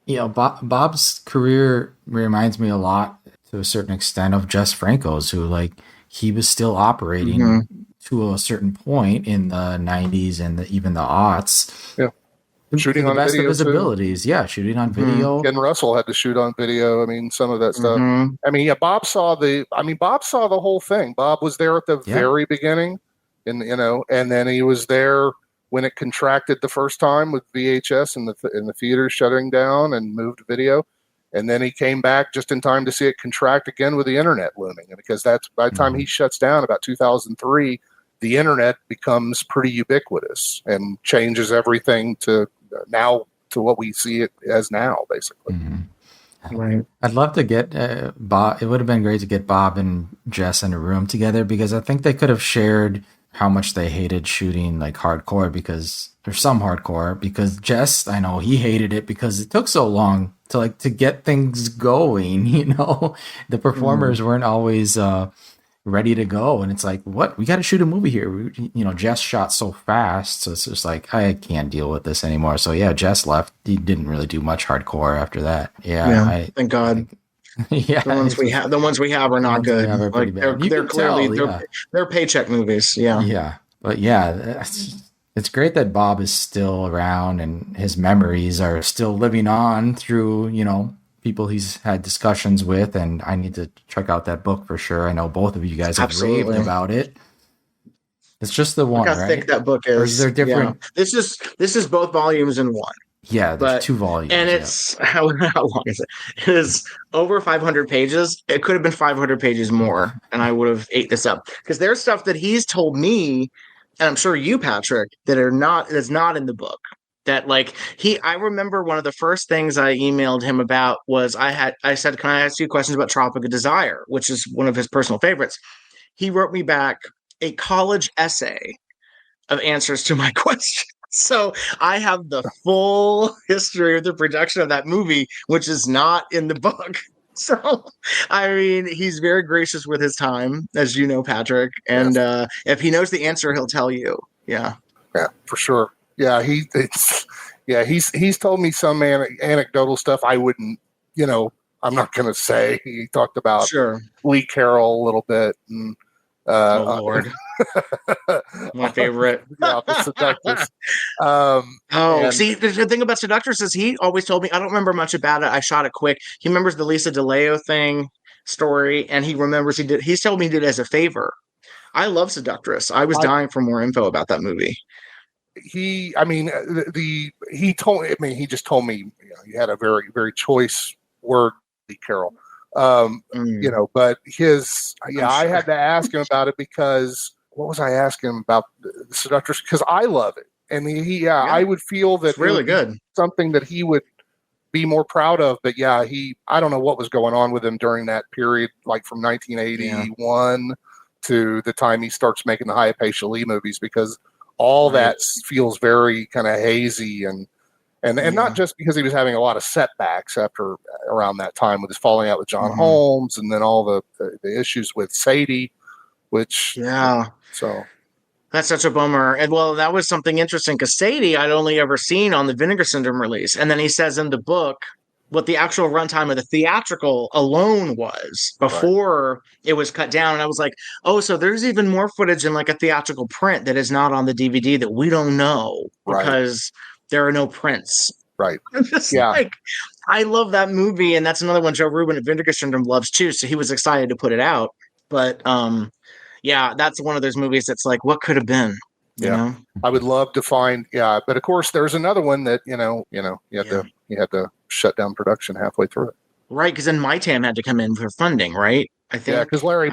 You know, Bob's career reminds me a lot, to a certain extent, of Jess Franco's, who he was still operating to a certain point in the 90s and even the aughts. Yeah. Shooting on the best video of his too. abilities. Yeah, shooting on video. Ken Russell had to shoot on video. I mean, some of that stuff. I mean, yeah, Bob saw the whole thing. Bob was there at the very beginning, and then he was there when it contracted the first time with VHS and the theaters shutting down and moved to video. And then he came back just in time to see it contract again with the internet looming. And because that's by the time he shuts down about 2003, the internet becomes pretty ubiquitous and changes everything to what we see it as now, basically. Right. I'd love to get Bob. It would have been great to get Bob and Jess in a room together, because I think they could have shared how much they hated shooting hardcore, because there's some hardcore, because Jess, I know he hated it because it took so long to get things going. The performers weren't always ready to go, and it's what, we got to shoot a movie here. Jess shot so fast, so it's just I can't deal with this anymore. So yeah, Jess left. He didn't really do much hardcore after that. Thank God. The ones we have are not good. They're clearly they're paycheck movies. But it's great that Bob is still around and his memories are still living on through people he's had discussions with, and I need to check out that book for sure. I know both of you guys have raved about it. It's just the one, look how right? thick that book is. Or is there different? Yeah. This is both volumes in one. Yeah, there's 2 volumes. And it's how long is it? It is over 500 pages. It could have been 500 pages more, and I would have ate this up, because there's stuff that he's told me, and I'm sure you, Patrick, that's not in the book. That I remember one of the first things I emailed him about was I said, can I ask you questions about Tropic of Desire, which is one of his personal favorites. He wrote me back a college essay of answers to my questions. So I have the full history of the production of that movie, which is not in the book. So, I mean, he's very gracious with his time, as you know, Patrick. And if he knows the answer, he'll tell you. Yeah. Yeah, for sure. Yeah, he's told me some anecdotal stuff I wouldn't, I'm not going to say. He talked about Lee Carroll a little bit. And, oh, Lord. My favorite. Yeah, the Seductress. See, the thing about Seductress is he always told me, I don't remember much about it. I shot it quick. He remembers the Lisa DeLeo story, and he remembers he's told me he did it as a favor. I love Seductress. I was dying for more info about that movie. He just told me, he had a very, very choice word, Lee Carroll. But I had to ask him about it, because what was I asking him about the Seductress? Because I love it. And I would feel that it's really good, something that he would be more proud of. But I don't know what was going on with him during that period, from 1981 to the time he starts making the Hayape Shali movies, because all that feels very kind of hazy and not just because he was having a lot of setbacks around that time with his falling out with John Holmes, and then all the issues with Sadie, so that's such a bummer. And that was something interesting, because Sadie I'd only ever seen on the Vinegar Syndrome release, and then he says in the book what the actual runtime of the theatrical alone was before it was cut down. And I was like, oh, so there's even more footage in a theatrical print that is not on the DVD that we don't know, because there are no prints. Right. I'm just I love that movie. And that's another one Joe Rubin at Vinegar Syndrome loves too. So he was excited to put it out. But that's one of those movies that's what could have been. You know? I would love to find, but of course there's another one that, you had to shut down production halfway through it. Right, because then MyTam had to come in for funding, right? I think. Yeah, because Larry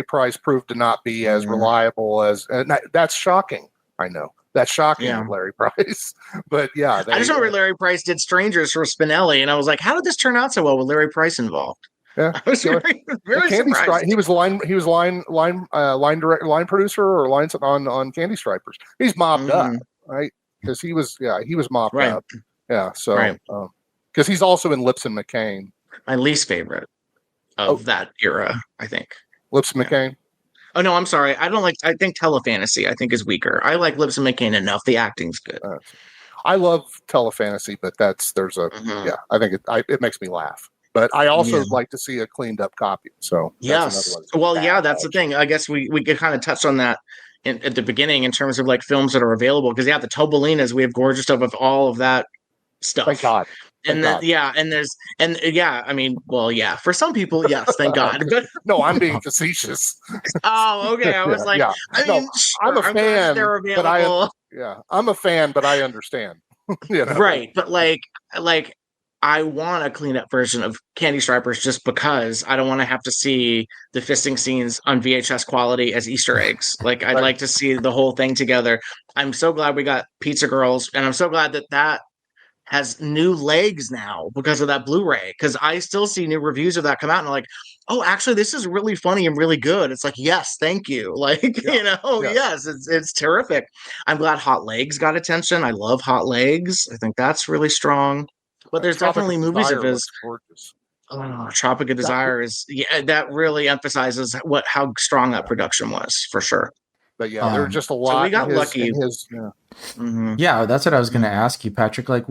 Price proved to not be as reliable as, and that's shocking. I know that's shocking of Larry Price, but yeah, I just remember Larry Price did Strangers for Spinelli, and I was like, how did this turn out so well with Larry Price involved? Yeah, I was very surprised. He was line producer or line on Candy Stripers. He's mobbed up, right? Because he was mopped up. Yeah, so because he's also in Lips and McCain. My least favorite of that era, I think. Lips and McCain. Oh no, I'm sorry. I think Telefantasy I think is weaker. I like Lips and McCain enough. The acting's good. I love Telefantasy, but I think it makes me laugh. But I also like to see a cleaned up copy. So yes, that's the thing. I guess we could kind of touch on that at the beginning in terms of like films that are available, because the Tobolinas, we have gorgeous stuff of all of that stuff. Thank God. For some people, yes, thank God. No, I'm being facetious. Oh, okay. I was like, I'm a fan, but I'm a fan, but I understand. Right, but like I want a cleaned up version of Candy Stripers just because I don't want to have to see the fisting scenes on VHS quality as Easter eggs. Like, I'd like to see the whole thing together. I'm so glad we got Pizza Girls, and I'm so glad that has new legs now because of that Blu-ray, because I still see new reviews of that come out and I'm like, oh, actually this is really funny and really good. It's like, yes, thank you. Like, yes, it's terrific. I'm glad Hot Legs got attention. I love Hot Legs. I think that's really strong. But there's definitely movies of his. Tropic of Desire that really emphasizes how strong that production was, for sure. But there are just a lot. So we got lucky. Yeah, that's what I was going to ask you, Patrick. Like,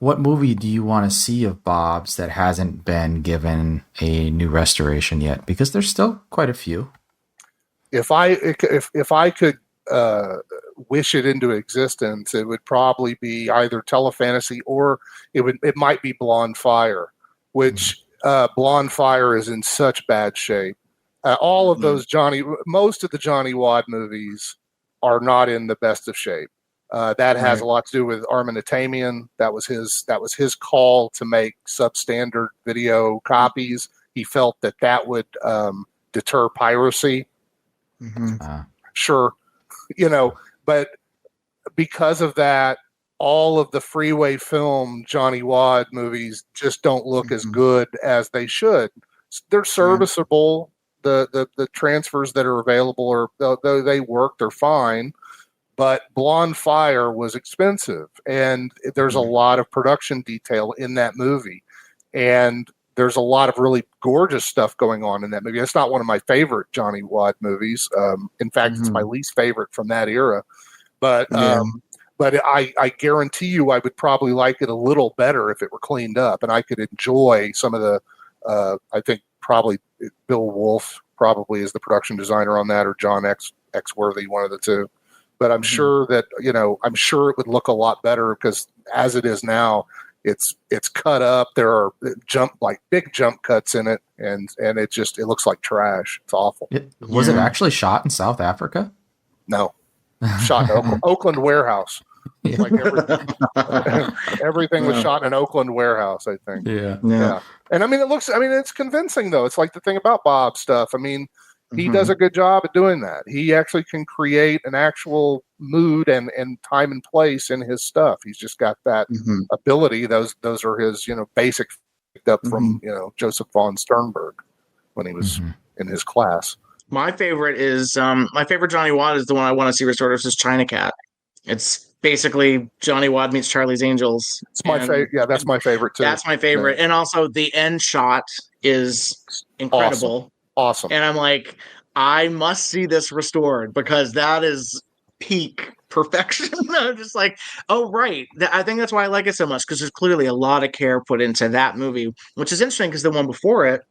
what movie do you want to see of Bob's that hasn't been given a new restoration yet? Because there's still quite a few. If I could wish it into existence, it would probably be either Telefantasy or it might be Blonde Fire, which Blonde Fire is in such bad shape. All of those most of the Johnny Wad movies are not in the best of shape. That has a lot to do with Armin Atamian. That was his call to make substandard video copies. He felt that would deter piracy. Sure, but because of that, all of the Freeway Film Johnny Wad movies just don't look as good as they should. They're serviceable. The transfers that are available are, though they work, they're fine. But Blonde Fire was expensive, and there's a lot of production detail in that movie, and there's a lot of really gorgeous stuff going on in that movie. It's not one of my favorite Johnny Wad movies. In fact, it's my least favorite from that era. But I guarantee you, I would probably like it a little better if it were cleaned up, and I could enjoy some of the. I think probably Bill Wolf probably is the production designer on that, or John Exworthy, one of the two. But I'm sure that I'm sure it would look a lot better, because as it is now, it's cut up. There are big jump cuts in it, and it looks like trash. It's awful. Was it actually shot in South Africa? No, shot in Oakland warehouse. Like everything was shot in an Oakland warehouse, I think. Yeah. And it's convincing though. It's like the thing about Bob's stuff. I mean, he does a good job at doing that. He actually can create an actual mood and time and place in his stuff. He's just got that ability. Those are his, basic picked up from, Joseph von Sternberg when he was in his class. My favorite is my favorite Johnny Wad is the one I want to see restored, is China Cat. It's basically Johnny Wad meets Charlie's Angels. It's my favorite. Yeah, that's my favorite too. That's my favorite. Yeah. And also the end shot is incredible. Awesome. And I'm like, I must see this restored, because that is peak perfection. I'm just like, oh, right. I think that's why I like it so much, because there's clearly a lot of care put into that movie, which is interesting, because the one before it,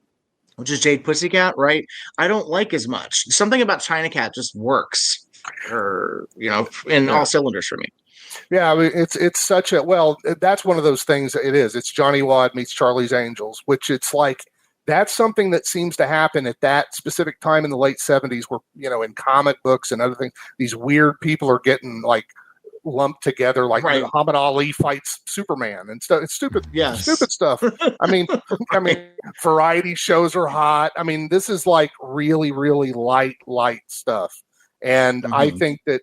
which is Jade Pussycat, right? I don't like as much. Something about China Cat just works, in all cylinders for me. Yeah, I mean, it's such that's one of those things. It is. It's Johnny Wad meets Charlie's Angels, which it's like, that's something that seems to happen at that specific time in the late 70s, where, in comic books and other things, these weird people are getting like lumped together like Right. Muhammad Ali fights Superman and stuff. It's stupid, Yes. stupid stuff. I mean, variety shows are hot. I mean, this is like really, really light stuff. And I think that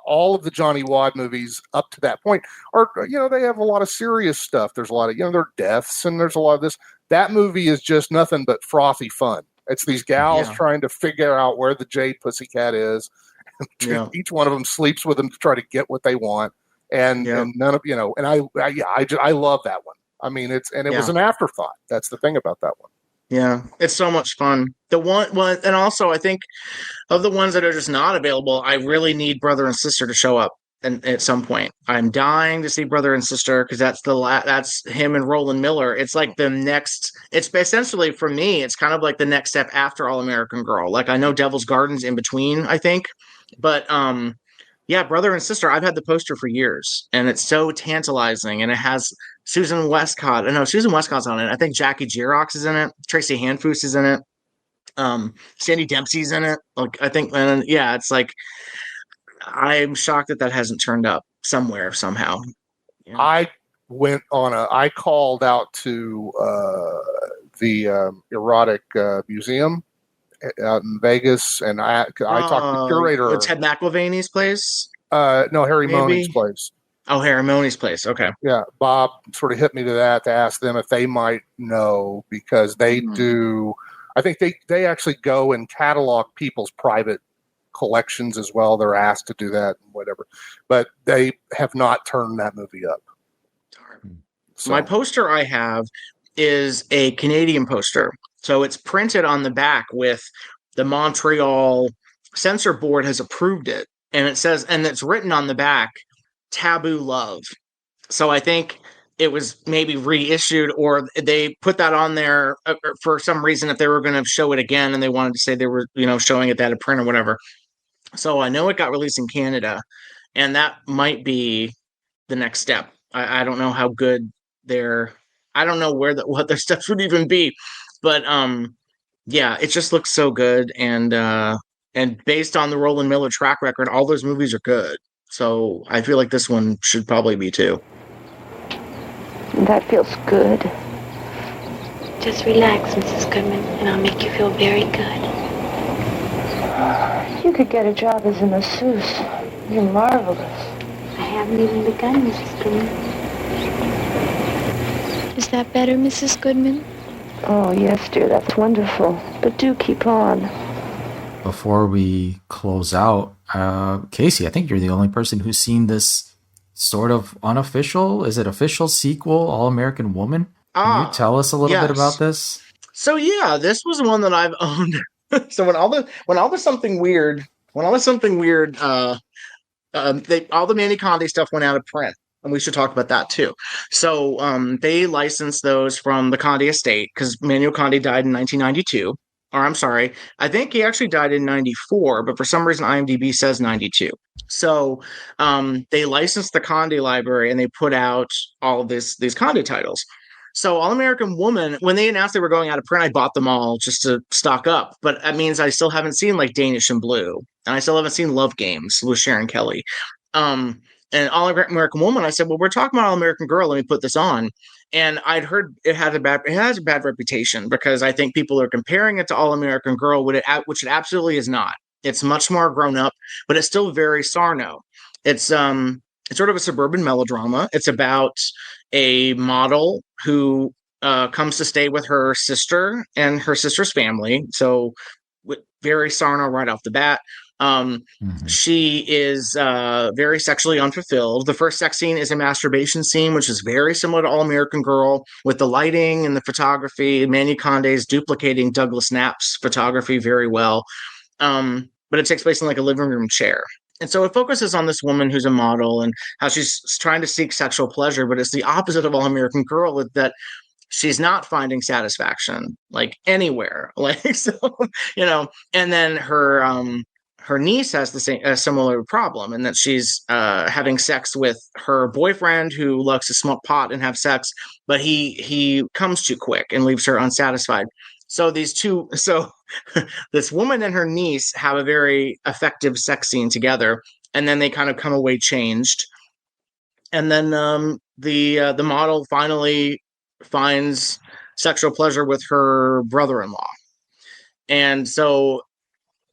all of the Johnny Wad movies up to that point are, they have a lot of serious stuff. There's a lot of, there are deaths and there's a lot of this. That movie is just nothing but frothy fun. It's these gals trying to figure out where the Jade Pussycat is. Each one of them sleeps with them to try to get what they want. And none of, and I love that one. I mean, it was an afterthought. That's the thing about that one. Yeah, it's so much fun. And also I think of the ones that are just not available, I really need Brother and Sister to show up at some point. I'm dying to see Brother and Sister because that's him and Roland Miller. It's like the next. It's essentially for me. It's kind of like the next step after All American Girl. Like I know Devil's Garden's in between, I think, but Brother and Sister. I've had the poster for years, and it's so tantalizing, and it has Susan Westcott's on it. I think Jackie Girox is in it. Tracy Handfoos is in it. Sandy Dempsey's in it. Like I think, it's like I'm shocked that hasn't turned up somewhere somehow. Yeah. I called out to the erotic museum out in Vegas, and I talked to the curator. It's Ted McIlvaney's place. No, Harry Money's place. Oh, Harry Money's place. Okay. Yeah, Bob sort of hit me to ask them if they might know, because they do. I think they actually go and catalog people's private collections as well. They're asked to do that and whatever, but they have not turned that movie up. So. My poster I have is a Canadian poster. So it's printed on the back with the Montreal Censor Board has approved it. And it says, and it's written on the back, Taboo Love. So I think it was maybe reissued, or they put that on there for some reason if they were going to show it again and they wanted to say they were, showing it that at print or whatever. So I know it got released in Canada, and that might be the next step. I don't know how good I don't know what their steps would even be, but it just looks so good, and based on the Roland Miller track record, all those movies are good. So I feel like this one should probably be too. That feels good. Just relax, Mrs. Goodman, and I'll make you feel very good. You could get a job as a masseuse. You're marvelous. I haven't even begun, Mrs. Goodman. Is that better, Mrs. Goodman? Oh, yes, dear, that's wonderful. But do keep on. Before we close out, Casey, I think you're the only person who's seen this sort of unofficial, is it official sequel, All American Woman? Can you tell us a little bit about this? So this was one that I've owned. So when all the something weird, all the Manny Conde stuff went out of print, and we should talk about that too. So they licensed those from the Conde estate because Manuel Conde died in 1992. Or I'm sorry, I think he actually died in 94, but for some reason IMDb says 92. So they licensed the Conde library and they put out all of these Conde titles. So All American Woman, when they announced they were going out of print, I bought them all just to stock up. But that means I still haven't seen like Danish and Blue, and I still haven't seen Love Games with Sharon Kelly. And All American Woman, I said, well, we're talking about All American Girl. Let me put this on. And I'd heard it has a bad reputation because I think people are comparing it to All American Girl, which it absolutely is not. It's much more grown up, but it's still very Sarno. It's sort of a suburban melodrama. It's about a model who comes to stay with her sister and her sister's family. So very Sarno right off the bat. She is very sexually unfulfilled. The first sex scene is a masturbation scene, which is very similar to All American Girl, with the lighting and the photography. Manny Conde is duplicating Douglas Knapp's photography very well. But it takes place in like a living room chair. And so it focuses on this woman who's a model and how she's trying to seek sexual pleasure, but it's the opposite of All American Girl, that she's not finding satisfaction like anywhere. Like, so, and then her niece has a similar problem, in that she's having sex with her boyfriend who loves to smoke pot and have sex, but he comes too quick and leaves her unsatisfied. So this woman and her niece have a very effective sex scene together. and then they kind of come away changed. And then the model finally finds sexual pleasure with her brother-in-law. And so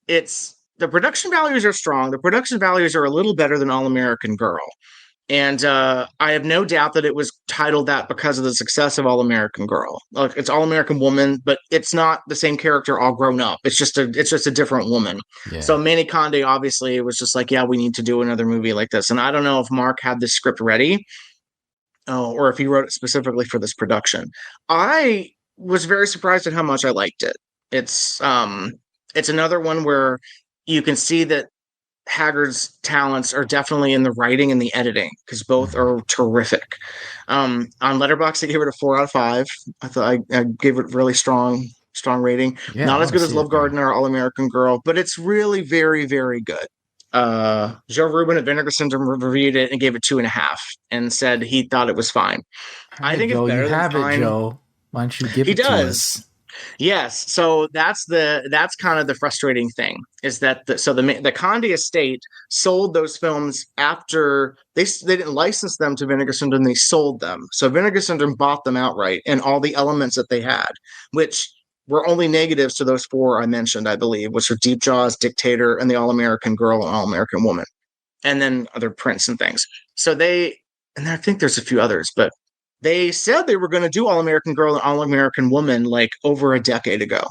the production values are strong. The production values are a little better than All American Girl. And I have no doubt that it was titled that because of the success of All American Girl. Like, it's All American Woman, but it's not the same character all grown up. It's just a different woman. Yeah. So Manny Conde obviously was just like, yeah, we need to do another movie like this. And I don't know if Mark had this script ready, or if he wrote it specifically for this production. I was very surprised at how much I liked it. It's another one where you can see that Haggard's talents are definitely in the writing and the editing, because both are terrific. On Letterboxd, I gave it a 4 out of 5. I thought I gave it really strong rating. Yeah, not as good as Love Garden or All American Girl, but it's really very, very good. Joe Rubin at Vinegar Syndrome reviewed it and gave it 2.5 and said he thought it was fine. Right, I think Joe, it's better than fine. Joe. Why don't you give it to us? Yes, so that's kind of the frustrating thing, is that the Conde estate sold those films after they didn't license them to Vinegar Syndrome, they sold them. So Vinegar Syndrome bought them outright and all the elements that they had, which were only negatives to those 4 I mentioned, I believe, which are Deep Jaws, Dictator, and the All American Girl and All American Woman, and then other prints and things. So and I think there's a few others, but they said they were going to do All American Girl and All American Woman like over a decade ago.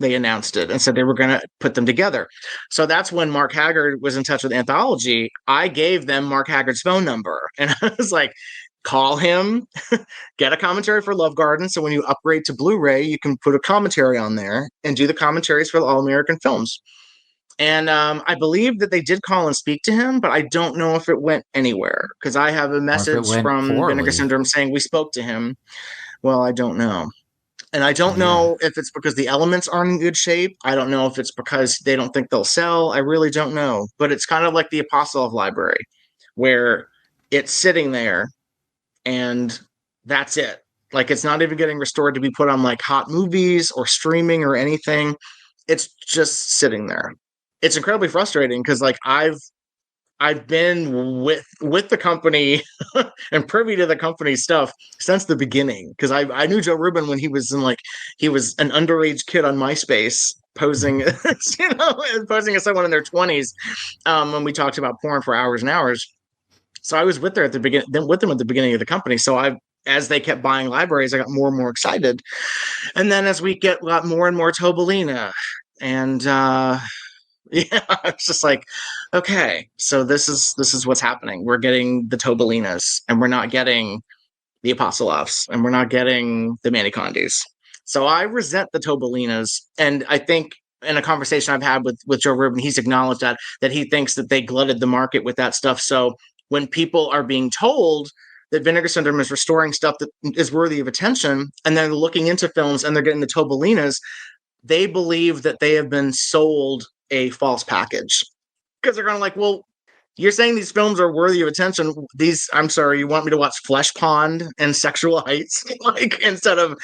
They announced it and said they were going to put them together. So that's when Mark Haggard was in touch with Anthology. I gave them Mark Haggard's phone number, and I was like, call him, get a commentary for Love Garden. So when you upgrade to Blu-ray, you can put a commentary on there and do the commentaries for the All American films. And I believe that they did call and speak to him, but I don't know if it went anywhere, because I have a message from Vinegar Syndrome saying we spoke to him. Well, I don't know. And I don't know if it's because the elements aren't in good shape. I don't know if it's because they don't think they'll sell. I really don't know. But it's kind of like the Apostle Library, where it's sitting there and that's it. Like, it's not even getting restored to be put on like hot movies or streaming or anything. It's just sitting there. It's incredibly frustrating, because like I've been with the company and privy to the company's stuff since the beginning, because I knew Joe Rubin when he was an underage kid on MySpace posing posing as someone in their 20s, when we talked about porn for hours and hours. So I was with them at the beginning of the company. So as they kept buying libraries, I got more and more excited. And then as we got more and more Tobalina, and it's just like, okay, so this is what's happening. We're getting the Tobalinas, and we're not getting the Apostolovs, and we're not getting the Manny Condes. So I resent the Tobalinas, and I think in a conversation I've had with Joe Rubin, he's acknowledged that he thinks that they glutted the market with that stuff. So when people are being told that Vinegar Syndrome is restoring stuff that is worthy of attention, and then looking into films and they're getting the Tobalinas, they believe that they have been sold a false package, because they're going to like, well, you're saying these films are worthy of attention. I'm sorry, you want me to watch Flesh Pond and Sexual Heights, like, instead of,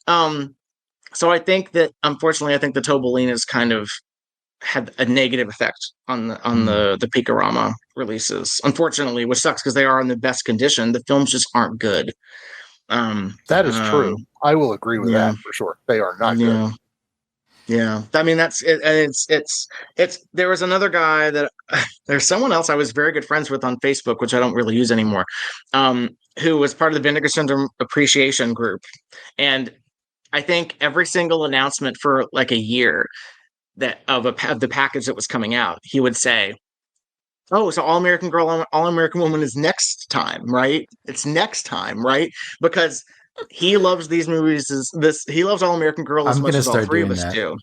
so I think that, unfortunately, the Tobalinas kind of had a negative effect on the Picorama releases, unfortunately, which sucks, because they are in the best condition. The films just aren't good. That is true. I will agree with that for sure. They are not good. Yeah, I mean, that's it. And it's there was another guy there's someone else I was very good friends with on Facebook, which I don't really use anymore, who was part of the Vinegar Syndrome appreciation group. And I think every single announcement for like a year of the package that was coming out, he would say, oh, so All American Girl, All American Woman is next time, right? It's next time, right? Because he loves these movies. He loves All American Girl as much as all three of us do.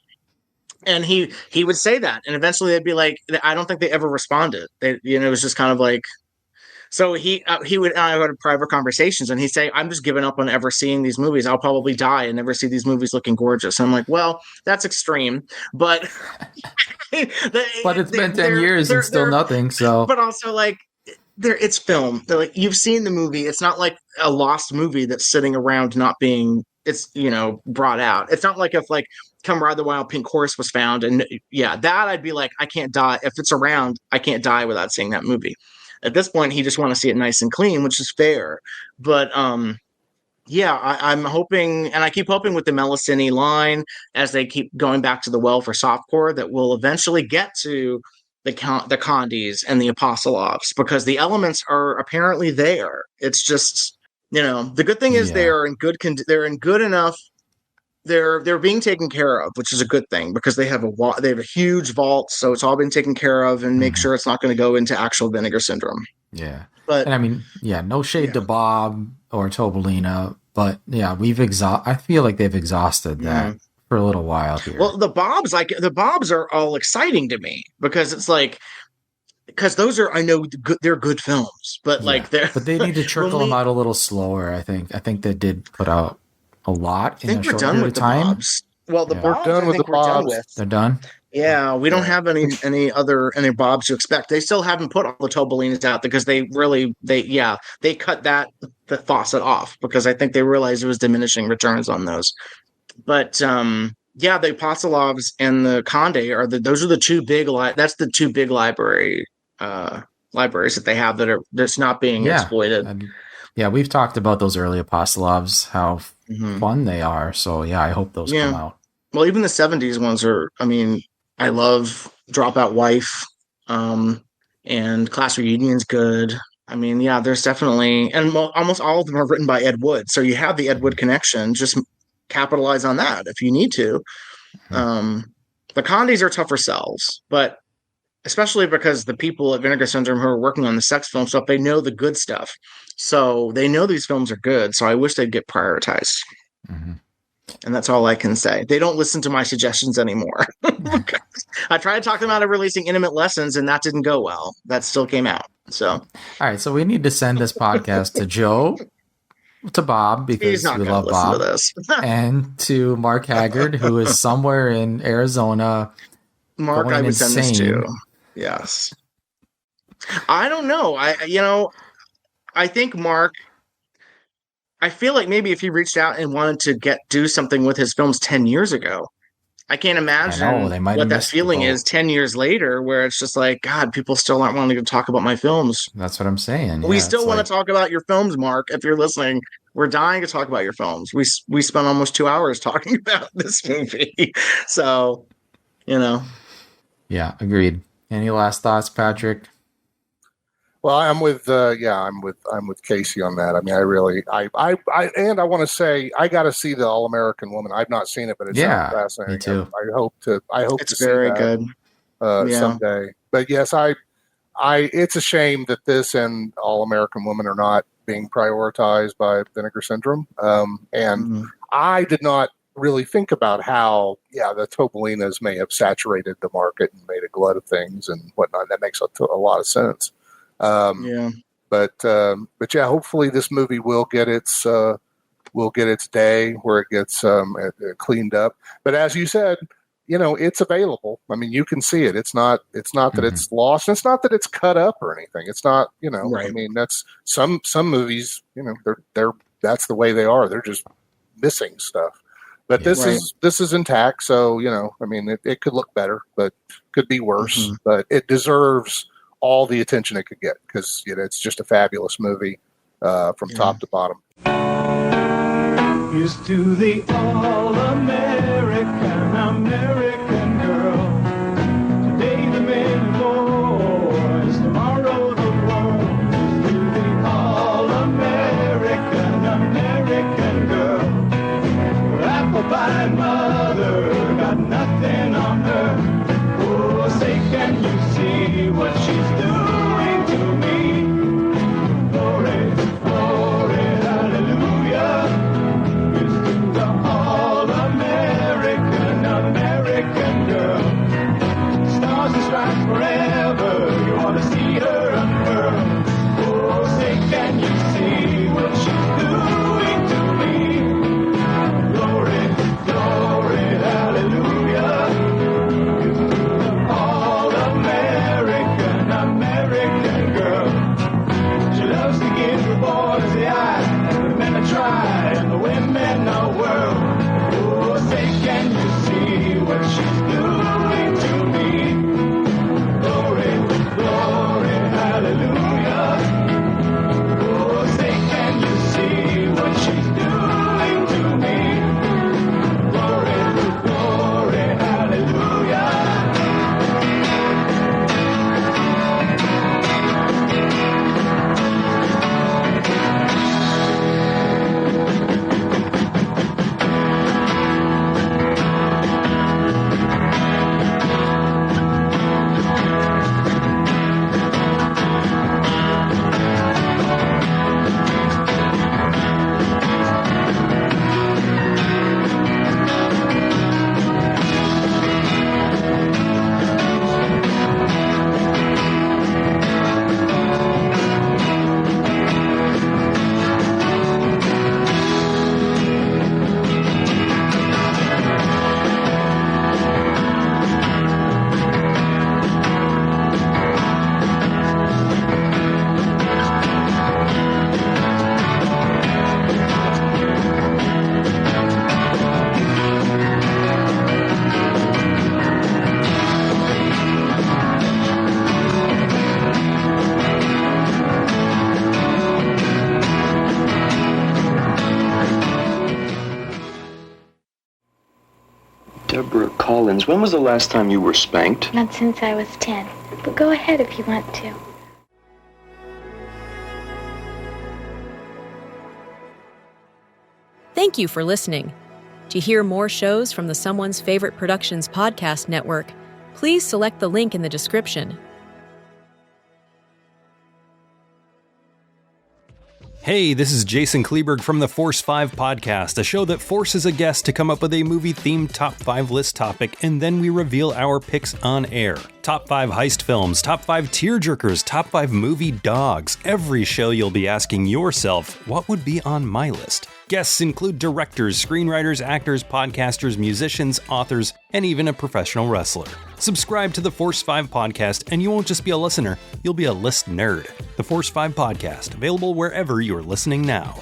And he would say that, and eventually they'd be like, I don't think they ever responded. It was just kind of like, so I would have private conversations, and he'd say, I'm just giving up on ever seeing these movies. I'll probably die and never see these movies looking gorgeous. And I'm like, well, that's extreme, but but it's been 10 years and still nothing. So, but also like, it's film. They're like, you've seen the movie. It's not like a lost movie that's sitting around not being, brought out. It's not like if like Come Ride the Wild Pink Horse was found. And yeah, that I'd be like, I can't die. If it's around, I can't die without seeing that movie. At this point, he just want to see it nice and clean, which is fair. But yeah, I'm hoping, and I keep hoping with the Melusine line, as they keep going back to the well for softcore, that we'll eventually get to the Condis and the Apostolovs, because the elements are apparently there. It's just, the good thing is they're in good enough. They're being taken care of, which is a good thing, because they have a huge vault, so it's all been taken care of, and make sure it's not going to go into actual vinegar syndrome. Yeah, but and I mean, no shade to Bob or Tobolina, but yeah, I feel like they've exhausted that for a little while here. Well, the Bobs are all exciting to me, because it's like, because those are, I know they're good films, but but they need to trickle them out a little slower. I think they did put out a lot in a short period of time. Bobs. Well, the Bobs, we're done with the Bobs. They're done. Yeah, we don't have any Bobs to expect. They still haven't put all the Tobolinas out, because they cut the faucet off, because I think they realized it was diminishing returns on those. But the Apostolovs and the Conde those are the two big that's the two big libraries that they have that's not being exploited. And, we've talked about those early Apostolovs, how fun they are. So I hope those come out. Well, even the 70s ones are, I mean, I love Dropout Wife, and Class Reunion's good. I mean, there's definitely, and almost all of them are written by Ed Wood. So you have the Ed Wood connection, just capitalize on that if you need to. The Condis are tougher sells, but especially because the people at Vinegar Syndrome who are working on the sex film stuff, they know the good stuff. So they know these films are good. So I wish they'd get prioritized. Mm-hmm. And that's all I can say. They don't listen to my suggestions anymore. I tried to talk them out of releasing Intimate Lessons, and that didn't go well. That still came out. So, all right. So we need to send this podcast to Joe, to Bob, because we love Bob, to this. and to Mark Haggard, who is somewhere in Arizona. Mark, I would send this to. Yes. I don't know. I think Mark, I feel like maybe if he reached out and wanted to do something with his films 10 years ago, I can't imagine what that feeling is 10 years later, where it's just like, God, people still aren't wanting to talk about my films. That's what I'm saying. We still want to talk about your films, Mark. If you're listening, we're dying to talk about your films. We spent almost 2 hours talking about this movie. So, Yeah, agreed. Any last thoughts, Patrick? Well, I'm with Casey on that. I mean, I want to say I got to see the All American Woman. I've not seen it, but it sounds fascinating. Me too. I hope it's to very see that, good someday. But yes, it's a shame that this and All American Woman are not being prioritized by Vinegar Syndrome. And I did not really think about how the Tobolinas may have saturated the market and made a glut of things and whatnot. That makes a lot of sense. But hopefully this movie will get its day where it gets cleaned up. But as you said, it's available. I mean, you can see it. It's not that it's lost. It's not that it's cut up or anything. It's not, right. I mean, that's some movies, they're that's the way they are. They're just missing stuff. But this is intact. So, I mean, it could look better, but could be worse, but it deserves all the attention it could get, because it's just a fabulous movie from top to bottom. Here's to the all-American, American girl. Today the men boys, tomorrow the world. Here's to the all-American, American girl. Her apple pie mother got nothing on her. Oh, say, can you see what she's doing to me? Glory, glory, hallelujah. Here's to the all-American, American Deborah Collins, when was the last time you were spanked? Not since I was 10. But go ahead if you want to. Thank you for listening. To hear more shows from the Someone's Favorite Productions podcast network, please select the link in the description. Hey, this is Jason Kleberg from the Force 5 podcast, a show that forces a guest to come up with a movie-themed top 5 list topic, and then we reveal our picks on air. Top 5 heist films, top 5 tearjerkers, top 5 movie dogs. Every show you'll be asking yourself, what would be on my list? Guests include directors, screenwriters, actors, podcasters, musicians, authors, and even a professional wrestler. Subscribe to the Force 5 podcast, and you won't just be a listener, you'll be a list nerd. The Force 5 podcast, available wherever you're listening now.